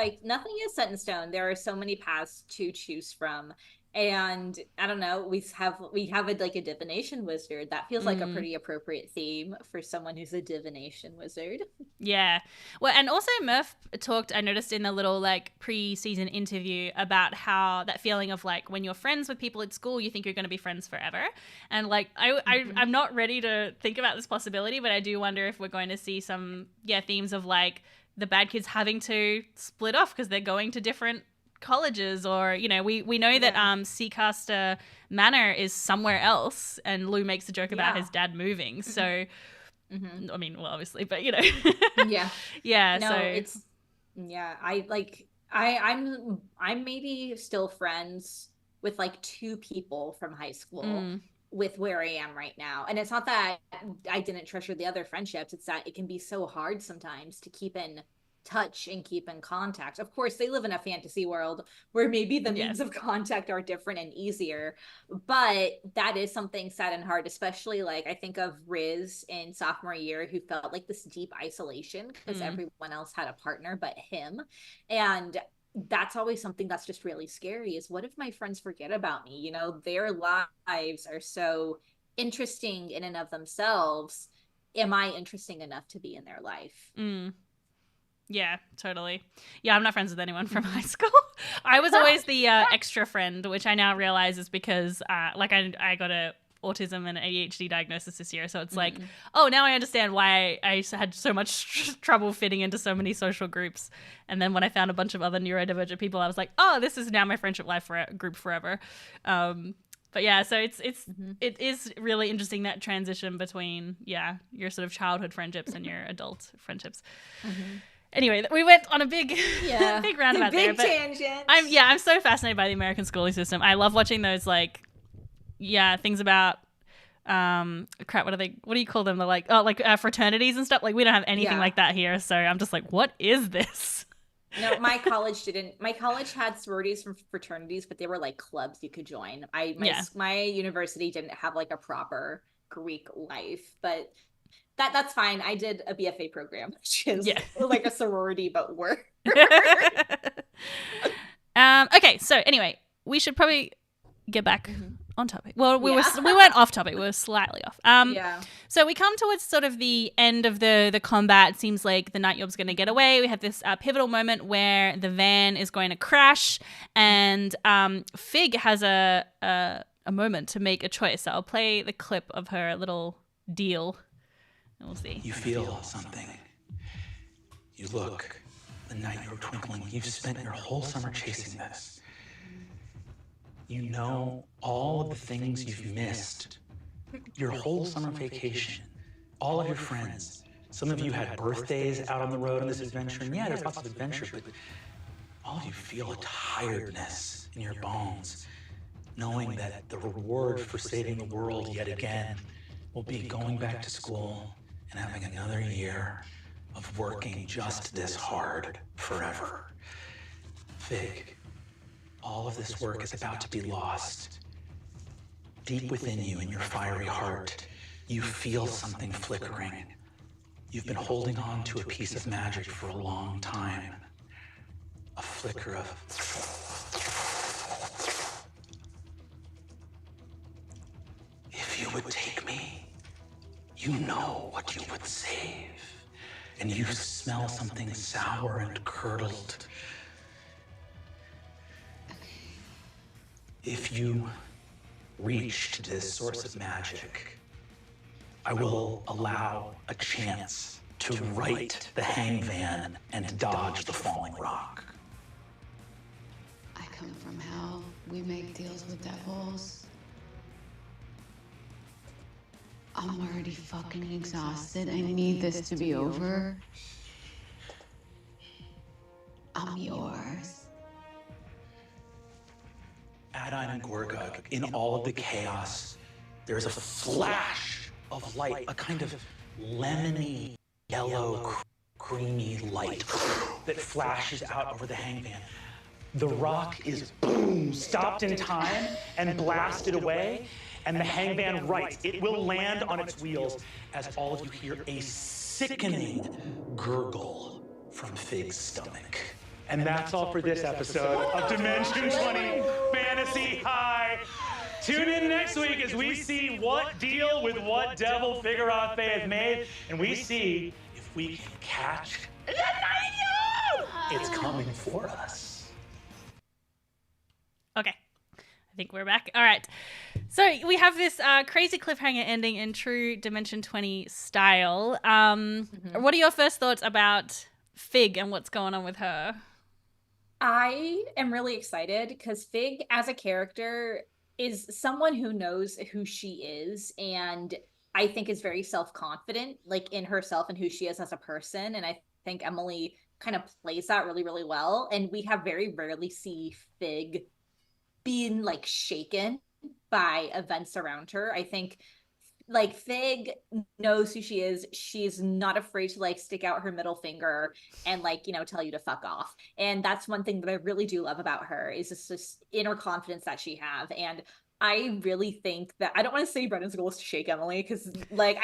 set in stone. There are so many paths to choose from. And I don't know, we have a divination wizard. That feels like a pretty appropriate theme for someone who's a divination wizard. Yeah. Well, and also Murph talked, I noticed in the little like pre-season interview, about how that feeling of like when you're friends with people at school, you think you're going to be friends forever. And like I'm not ready to think about this possibility, but I do wonder if we're going to see some themes of like the bad kids having to split off because they're going to different colleges, or we know that Seacaster Manor is somewhere else, and Lou makes a joke about his dad moving, so I mean, well, obviously, but no, so it's I'm maybe still friends with like 2 people from high school with where I am right now. And it's not that I didn't treasure the other friendships, it's that it can be so hard sometimes to keep in touch and keep in contact. Of course, they live in a fantasy world where maybe the means of contact are different and easier, but that is something sad and hard, especially like I think of Riz in sophomore year, who felt like this deep isolation because everyone else had a partner but him. And that's always something that's just really scary, is what if my friends forget about me? Their lives are so interesting in and of themselves. Am I interesting enough to be in their life? Yeah, totally. Yeah, I'm not friends with anyone from high school. I was always the extra friend, which I now realize is because I got a autism and ADHD diagnosis this year. So it's like, oh, now I understand why I had so much trouble fitting into so many social groups. And then when I found a bunch of other neurodivergent people, I was like, oh, this is now my friendship life group forever. But yeah, so it is Mm-hmm. really interesting, that transition between your sort of childhood friendships and your adult friendships. Mm-hmm. Anyway, we went on a big big roundabout big there. tangent. I'm so fascinated by the American schooling system. I love watching those things about what do you call them? They're like fraternities and stuff. Like, we don't have anything like that here, so I'm just like, what is this? No, my college didn't. My college had sororities from fraternities, but they were like clubs you could join. My university didn't have like a proper Greek life, but that's fine. I did a BFA program, which is like a sorority but worse. Okay, so anyway, we should probably get back on topic. Well, we weren't off topic. We were slightly off. So we come towards sort of the end of the combat. It seems like the Night Yob's going to get away. We have this pivotal moment where the van is going to crash, and Fig has a moment to make a choice. So I'll play the clip of her little deal, and we'll see. You feel something. You look. The Night Yob twinkling. You've spent your whole summer chasing this. You know all of the things you've missed. Your whole summer vacation. All of your friends. Some of you had birthdays out on the road on this adventure. And yeah, there's lots of adventure, but all of you feel a tiredness in your bones, knowing that the reward for saving the world yet again will be going back to school and having another year of working just this hard forever. Fig, all of this work is about to be lost. Deep within you, in your fiery heart, you feel something flickering. You've been holding on to a piece of magic for a long time. A flicker of... If you would take me, you know what you would save. And you smell something sour and curdled. If you reach to this source of magic, I will allow a chance to right the hang van and dodge the falling rock. I come from hell. We make deals with devils. I'm already fucking exhausted. I need this to be over. I'm yours. Adine and Gorgug, in all of the chaos, there is a flash of light, a kind of lemony, yellow, creamy light that flashes out over the hang van. The rock is boom, stopped in time and blasted away, and the hang van rights. It will land on its wheels as all of you hear a sickening gurgle from Fig's stomach. And that's all for this episode of Dimension 20 Fantasy High. Tune in next week as we see what deal with what devil Figure-Out Faye has made, and we see if we can catch the Night Yob! It's coming for us. Okay. I think we're back. All right. So we have this crazy cliffhanger ending in true Dimension 20 style. What are your first thoughts about Fig and what's going on with her? I am really excited because Fig as a character is someone who knows who she is, and I think is very self-confident, like in herself and who she is as a person. And I think Emily kind of plays that really, really well. And we have very rarely see Fig being like shaken by events around her. I think like Fig knows who she is. She's not afraid to like stick out her middle finger and like, you know, tell you to fuck off. And that's one thing that I really do love about her is this inner confidence that she have. And I really think that I don't want to say Brennan's goal is to shake Emily because like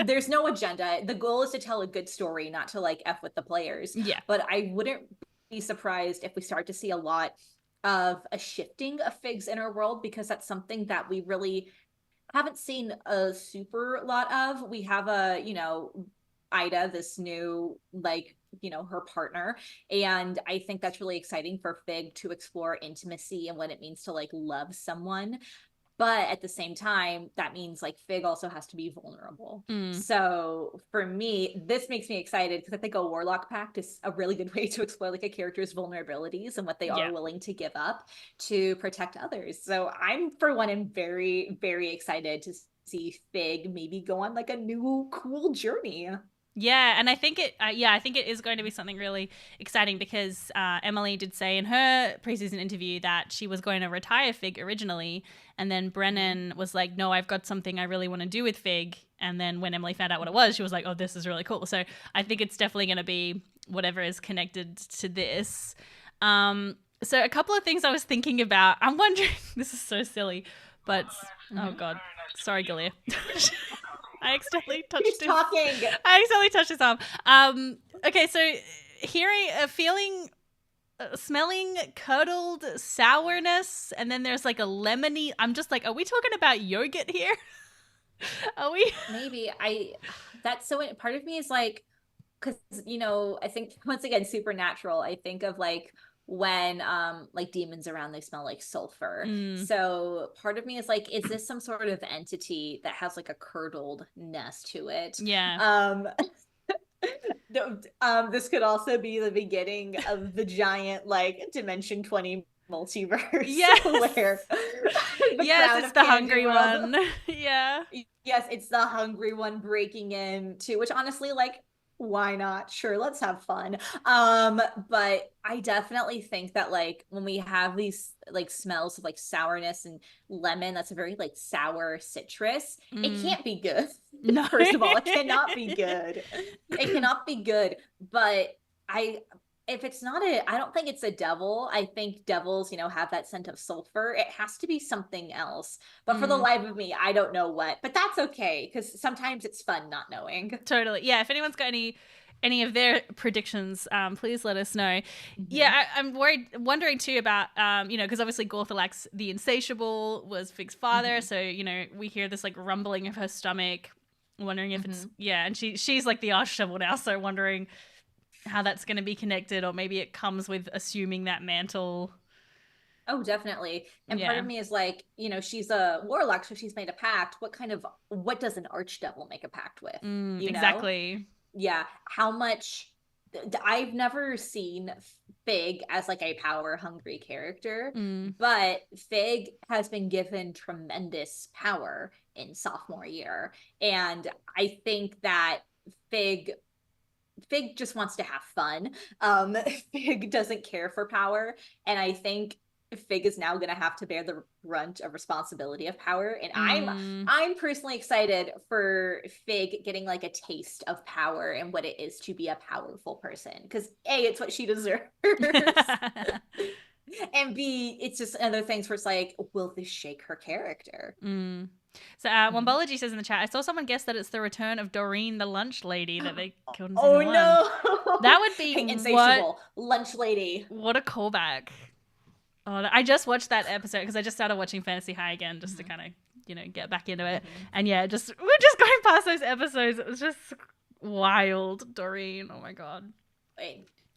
there's no agenda. The goal is to tell a good story, not to like F with the players. Yeah. But I wouldn't be surprised if we start to see a lot of a shifting of Fig's inner world, because that's something that we really haven't seen a super lot of. We have a, you know, Ida, this new, like, you know, her partner. And I think that's really exciting for Fig to explore intimacy and what it means to like love someone. But at the same time, that means like Fig also has to be vulnerable. So for me, this makes me excited because I think a Warlock Pact is a really good way to explore like a character's vulnerabilities and what they are willing to give up to protect others. So I'm, for one, am very, very excited to see Fig maybe go on like a new cool journey. Yeah, and I think it is going to be something really exciting because Emily did say in her preseason interview that she was going to retire Fig originally, and then Brennan was like, no, I've got something I really want to do with Fig, and then when Emily found out what it was, she was like, oh, this is really cool. So I think it's definitely going to be whatever is connected to this. So a couple of things I was thinking about. I'm wondering, this is so silly, but oh god, sorry, Galia. I accidentally touched his arm. Okay, so smelling curdled sourness, and then there's like a lemony. I'm just like, are we talking about yogurt here? Are we? Maybe. That's so, part of me is like, because, you know, I think once again, supernatural, I think of like when like demons around, they smell like sulfur. So part of me is like, is this some sort of entity that has like a curdledness to it? This could also be the beginning of the giant like Dimension 20 multiverse. Where it's the hungry one. Yes, it's the hungry one breaking in too, which honestly, like, why not? Sure, let's have fun. But I definitely think that like when we have these like smells of like sourness and lemon, that's a very like sour citrus. It can't be good. No. First of all, it cannot be good. It cannot be good. But if it's not I don't think it's a devil. I think devils, you know, have that scent of sulfur. It has to be something else. But for the life of me, I don't know what. But that's okay, because sometimes it's fun not knowing. Totally. Yeah, if anyone's got any of their predictions, please let us know. Yeah, I'm wondering too about, you know, because obviously Gorthalax the Insatiable was Fig's father. So, you know, we hear this like rumbling of her stomach, wondering if it's, and she's like the Archshovel now. So wondering how that's going to be connected, or maybe it comes with assuming that mantle. Oh, definitely. And part of me is like, you know, she's a warlock, so she's made a pact. What does an archdevil make a pact with? You exactly. know? Yeah. How much? I've never seen Fig as like a power hungry character, but Fig has been given tremendous power in sophomore year. And I think that Fig just wants to have fun. Fig doesn't care for power. And I think Fig is now going to have to bear the brunt of responsibility of power. And I'm personally excited for Fig getting like a taste of power and what it is to be a powerful person. Because A, it's what she deserves. And B, it's just other things where it's like, will this shake her character? So Wombology says in the chat, I saw someone guess that it's the return of Doreen, the lunch lady that they killed in season 1. No. That would be insatiable. Lunch lady. What a callback. Oh, I just watched that episode because I just started watching Fantasy High again just to kind of, you know, get back into it. And yeah, we're just going past those episodes. It was just wild. Doreen, oh my god.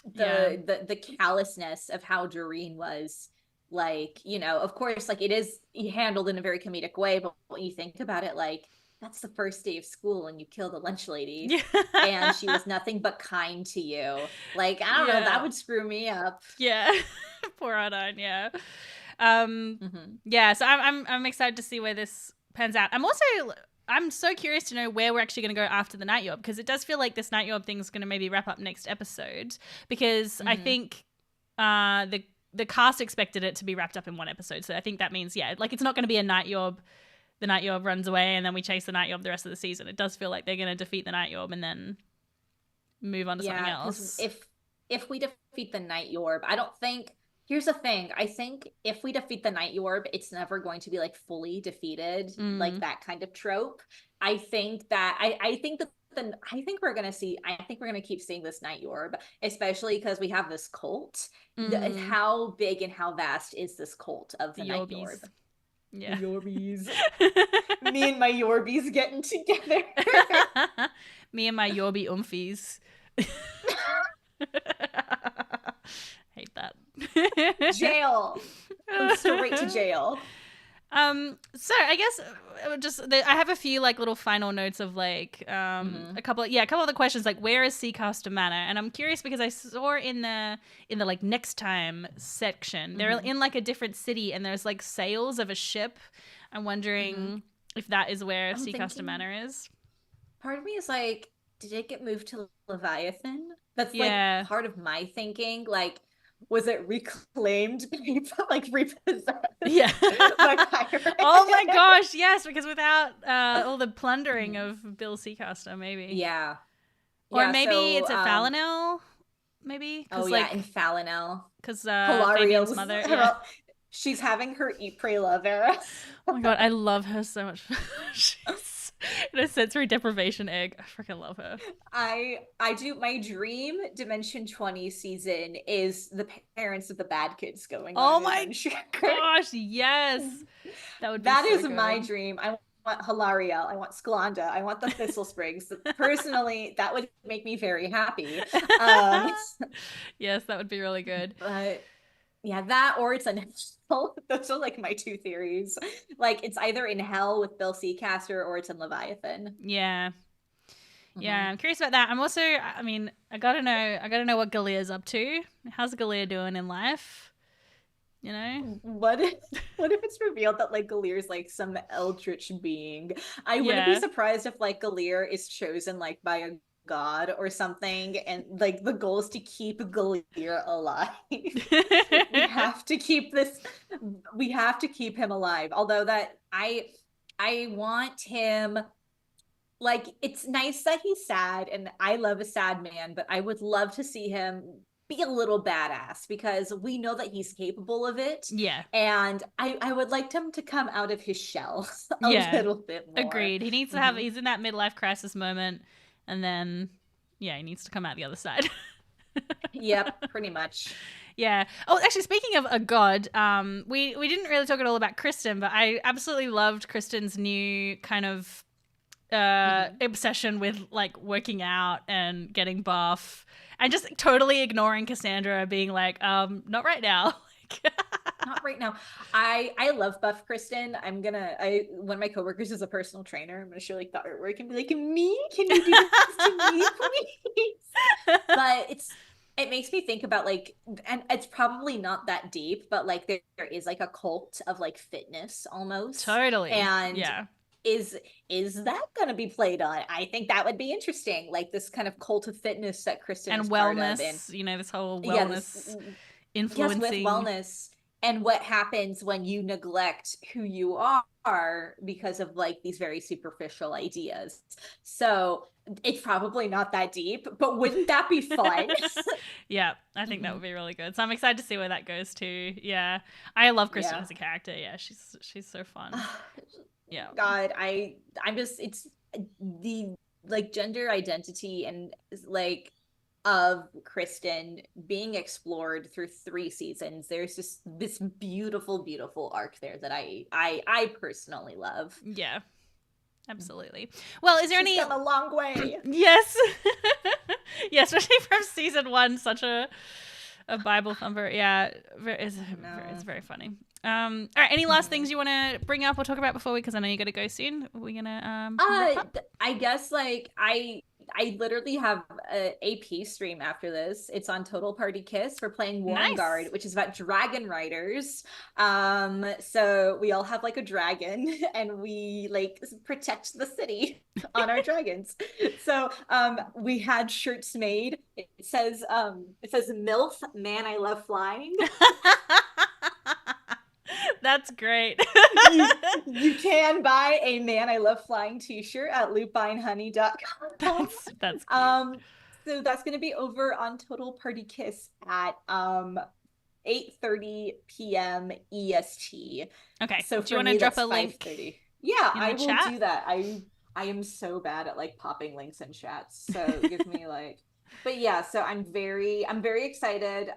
The callousness of how Doreen was, like, you know, of course, like, it is handled in a very comedic way, but when you think about it, like, that's the first day of school and you kill the lunch lady and she was nothing but kind to you. Like, I don't know, that would screw me up. Yeah. Poor Ardine, yeah. Yeah, so I'm excited to see where this pans out. I'm so curious to know where we're actually going to go after the Night Yorb, because it does feel like this Night Yorb thing is going to maybe wrap up next episode, because I think the cast expected it to be wrapped up in one episode. So I think that means, like, it's not going to be a Night Yorb. The Night Yorb runs away and then we chase the Night Yorb the rest of the season. It does feel like they're going to defeat the Night Yorb and then move on to something else. If we defeat the Night Yorb, I don't think... Here's the thing. I think if we defeat the Night Yorb, it's never going to be like fully defeated, like that kind of trope. I think that I think we're gonna keep seeing this Night Yorb, especially because we have this cult. How big and how vast is this cult of the Night Yorb? Yeah, Yorbies. Me and my Yorbies getting together. Me and my Yorby umfies. Hate that. Jail. Straight to jail. So I guess I have a few like little final notes of like a couple of the questions like where is Seacaster Manor, and I'm curious because I saw in the like next time section they're in like a different city and there's like sails of a ship. I'm wondering if that is where Seacaster Manor is. Part of me is like, did it get moved to Leviathan? That's like part of my thinking. Like, was it reclaimed by like repossessed? Yeah. By pirates? Oh my gosh, yes, because without all the plundering of Bill Seacaster, maybe. Yeah. Or maybe it's at Falinel, maybe. Oh like, yeah, in Falinel. Because Fabian's mother. Yeah. She's having her eat, pray, love era. Oh my god, I love her so much. She's in a sensory deprivation egg. I freaking love her. I do. My dream Dimension 20 season is the parents of the bad kids going on. Oh my gosh, yes. That is my dream. I want Hilariel. I want Sklanda. I want the Thistle Sprigs. Personally, that would make me very happy. Yes, that would be really good. But yeah, that or it's in hell. Those are like my two theories. Like it's either in hell with Bill Seacaster or it's in Leviathan. Yeah. Yeah, I'm curious about that. I'm also, I mean, I gotta know what Galea's up to. How's Galea doing in life? You know? What if it's revealed that like Galea's like some eldritch being? I wouldn't be surprised if like Galea is chosen like by a god or something, and like the goal is to keep Galea alive. we have to keep him alive. Although that I want him, like, it's nice that he's sad and I love a sad man, but I would love to see him be a little badass because we know that he's capable of it. Yeah. And I would like him to come out of his shell a little bit more. Agreed. He needs to have, he's in that midlife crisis moment. And then, yeah, he needs to come out the other side. Yep, pretty much. Yeah. Oh, actually, speaking of a god, we didn't really talk at all about Kristen, but I absolutely loved Kristen's new kind of obsession with like working out and getting buff, and just totally ignoring Cassandra, being like, not right now. Not right now. I love buff Kristen. One of my coworkers is a personal trainer. I'm gonna show like the artwork and be like, me? Can you do this to me, please? But it makes me think about like, and it's probably not that deep, but like there is like a cult of like fitness almost. Totally. And yeah. Is that gonna be played on? I think that would be interesting. Like this kind of cult of fitness that Kristen and is wellness, part of, and you know, this whole wellness influencing. Yes, with wellness. And what happens when you neglect who you are because of like these very superficial ideas. So it's probably not that deep, but wouldn't that be fun? Yeah, I think that would be really good. So I'm excited to see where that goes to. Yeah, I love Kristen as a character. Yeah, she's so fun. Yeah. God, I'm just, it's the like gender identity and like of Kristen being explored through 3 seasons. There's just this beautiful, beautiful arc there that I personally love. Yeah, absolutely. Well, is there She's come a long way? Yes. Yeah, especially from season 1, such a Bible thumper. Yeah, it's very funny. All right, any last things you want to bring up or talk about before because I know you got to go soon. Are we gonna wrap up? I guess like I literally have a AP stream after this. It's on Total Party Kiss. We're playing Warnguard, which is about dragon riders. So we all have like a dragon and we like protect the city on our dragons. So we had shirts made. It says MILF, man I love flying. That's great. You can buy a Man I Love Flying t-shirt at lupinehoney.com. That's great. So that's going to be over on Total Party Kiss at 8:30 p.m. EST. Okay. So do you want to drop a link? 5:30. Yeah, I will chat? do that. I am so bad at like popping links in chats. So give me like, but yeah, so I'm very excited.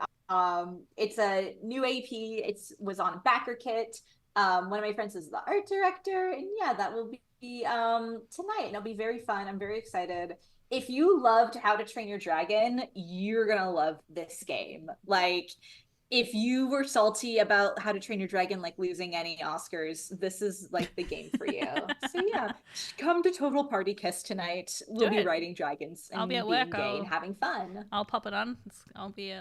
It's a new AP. It was on a backer kit. One of my friends is the art director, and yeah, that will be tonight, and it'll be very fun. I'm very excited. If you loved How to Train Your Dragon, you're gonna love this game. Like, if you were salty about How to Train Your Dragon, like losing any Oscars, this is like the game for you. So yeah, come to Total Party Kiss tonight. We'll be riding dragons and I'll be at being work. gay and having fun. I'll pop it on. I'll be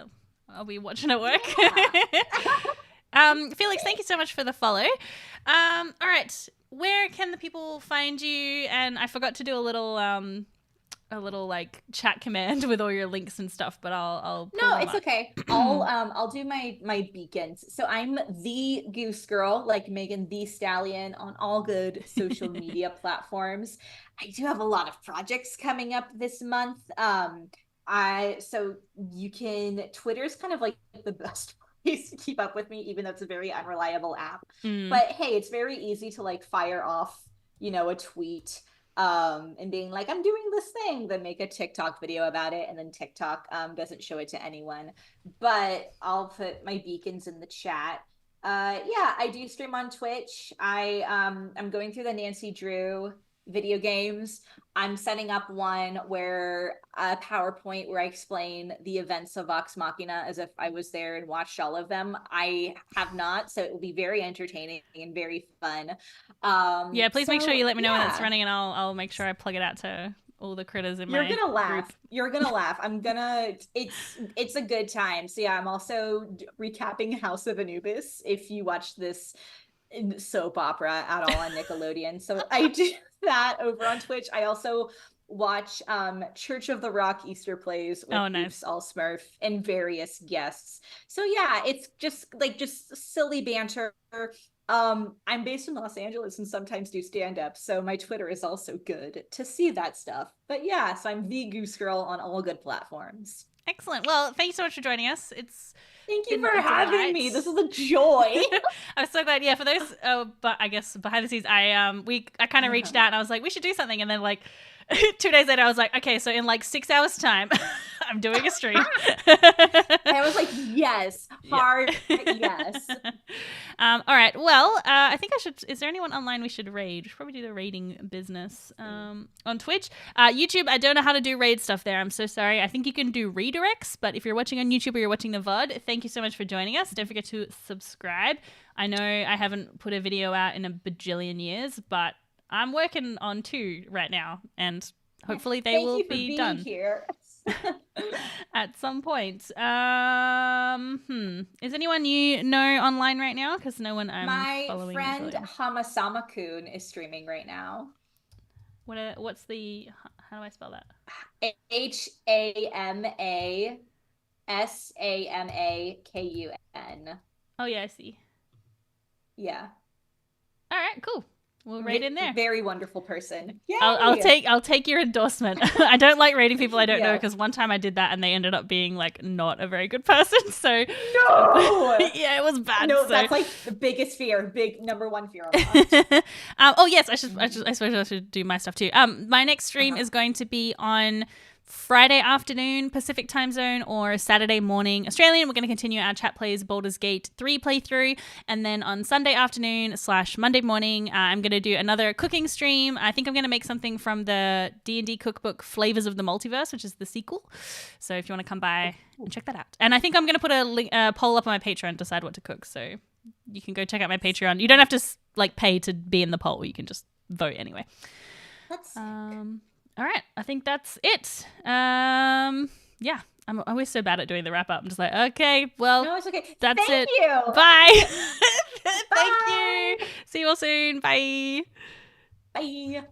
watching at work. Felix, thank you so much for the follow. All right, where can the people find you? And I forgot to do a little like chat command with all your links and stuff, but I'll pull No, them it's up. okay. I'll do my beacons. So I'm the Goose Girl, like Megan the Stallion, on all good social media platforms. I do have a lot of projects coming up this month. So you can, Twitter's kind of like the best place to keep up with me, even though it's a very unreliable app. But hey, it's very easy to like fire off, a tweet and being like, I'm doing this thing, then make a TikTok video about it, and then TikTok doesn't show it to anyone. But I'll put my beacons in the chat. I do stream on Twitch. I'm going through the Nancy Drew video games. I'm setting up one where a PowerPoint where I explain the events of Vox Machina as if I was there and watched all of them. I have not, so it will be very entertaining and very fun. Please make sure you let me know when it's running, and I'll make sure I plug it out to all the critters in my You're gonna laugh. group. You're gonna laugh. It's a good time. So yeah, I'm also recapping House of Anubis if you watch this soap opera at all on Nickelodeon. So I do that over on Twitch. I also watch Church of the Rock Easter plays with Oops All Smurf and various guests. So yeah, it's just silly banter. I'm based in Los Angeles and sometimes do stand-up, so my Twitter is also good to see that stuff. But yeah, so I'm the Goose Girl on all good platforms. Excellent. Well, thank you so much for joining us. Thank you for having me. This is a joy. I'm so glad. Yeah, for those, but I guess behind the scenes, I kind of reached out and I was like, we should do something, and then like 2 days later, I was like, okay, so in like 6 hours time, I'm doing a stream. I was like, yes, hard, yes. All right. Well, I think I should. Is there anyone online we should raid? We should probably do the raiding business on Twitch. YouTube, I don't know how to do raid stuff there. I'm so sorry. I think you can do redirects, but if you're watching on YouTube or you're watching the VOD, thank you so much for joining us. Don't forget to subscribe. I know I haven't put a video out in a bajillion years, but I'm working on 2 right now, and hopefully they will be done here at some point. Is anyone you know online right now? Because no one I'm following. My friend Hamasama-kun is streaming right now. What's the? How do I spell that? HAMASAMAKUN. Oh yeah, I see. Yeah. All right, cool. We'll raid in there. Very wonderful person. Yeah. I'll take your endorsement. I don't like rating people I don't know, because one time I did that and they ended up being like not a very good person. So no. Yeah, it was bad. No, that's like the biggest fear, big number one fear. Oh yes, I suppose I should do my stuff too. My next stream is going to be on Friday afternoon Pacific time zone or Saturday morning Australian. We're going to continue our Chat Plays Baldur's Gate 3 playthrough, and then on Sunday afternoon / Monday morning I'm going to do another cooking stream. I think I'm going to make something from the D&D cookbook Flavors of the Multiverse, which is the sequel. So if you want to come by and check that out. And I think I'm going to put a poll up on my Patreon, decide what to cook, so you can go check out my Patreon. You don't have to like pay to be in the poll, you can just vote anyway. All right, I think that's it. Yeah, I'm always so bad at doing the wrap up. I'm just like, okay, well, no, it's okay. That's Thank it. you. Bye. Thank you. See you all soon. Bye. Bye.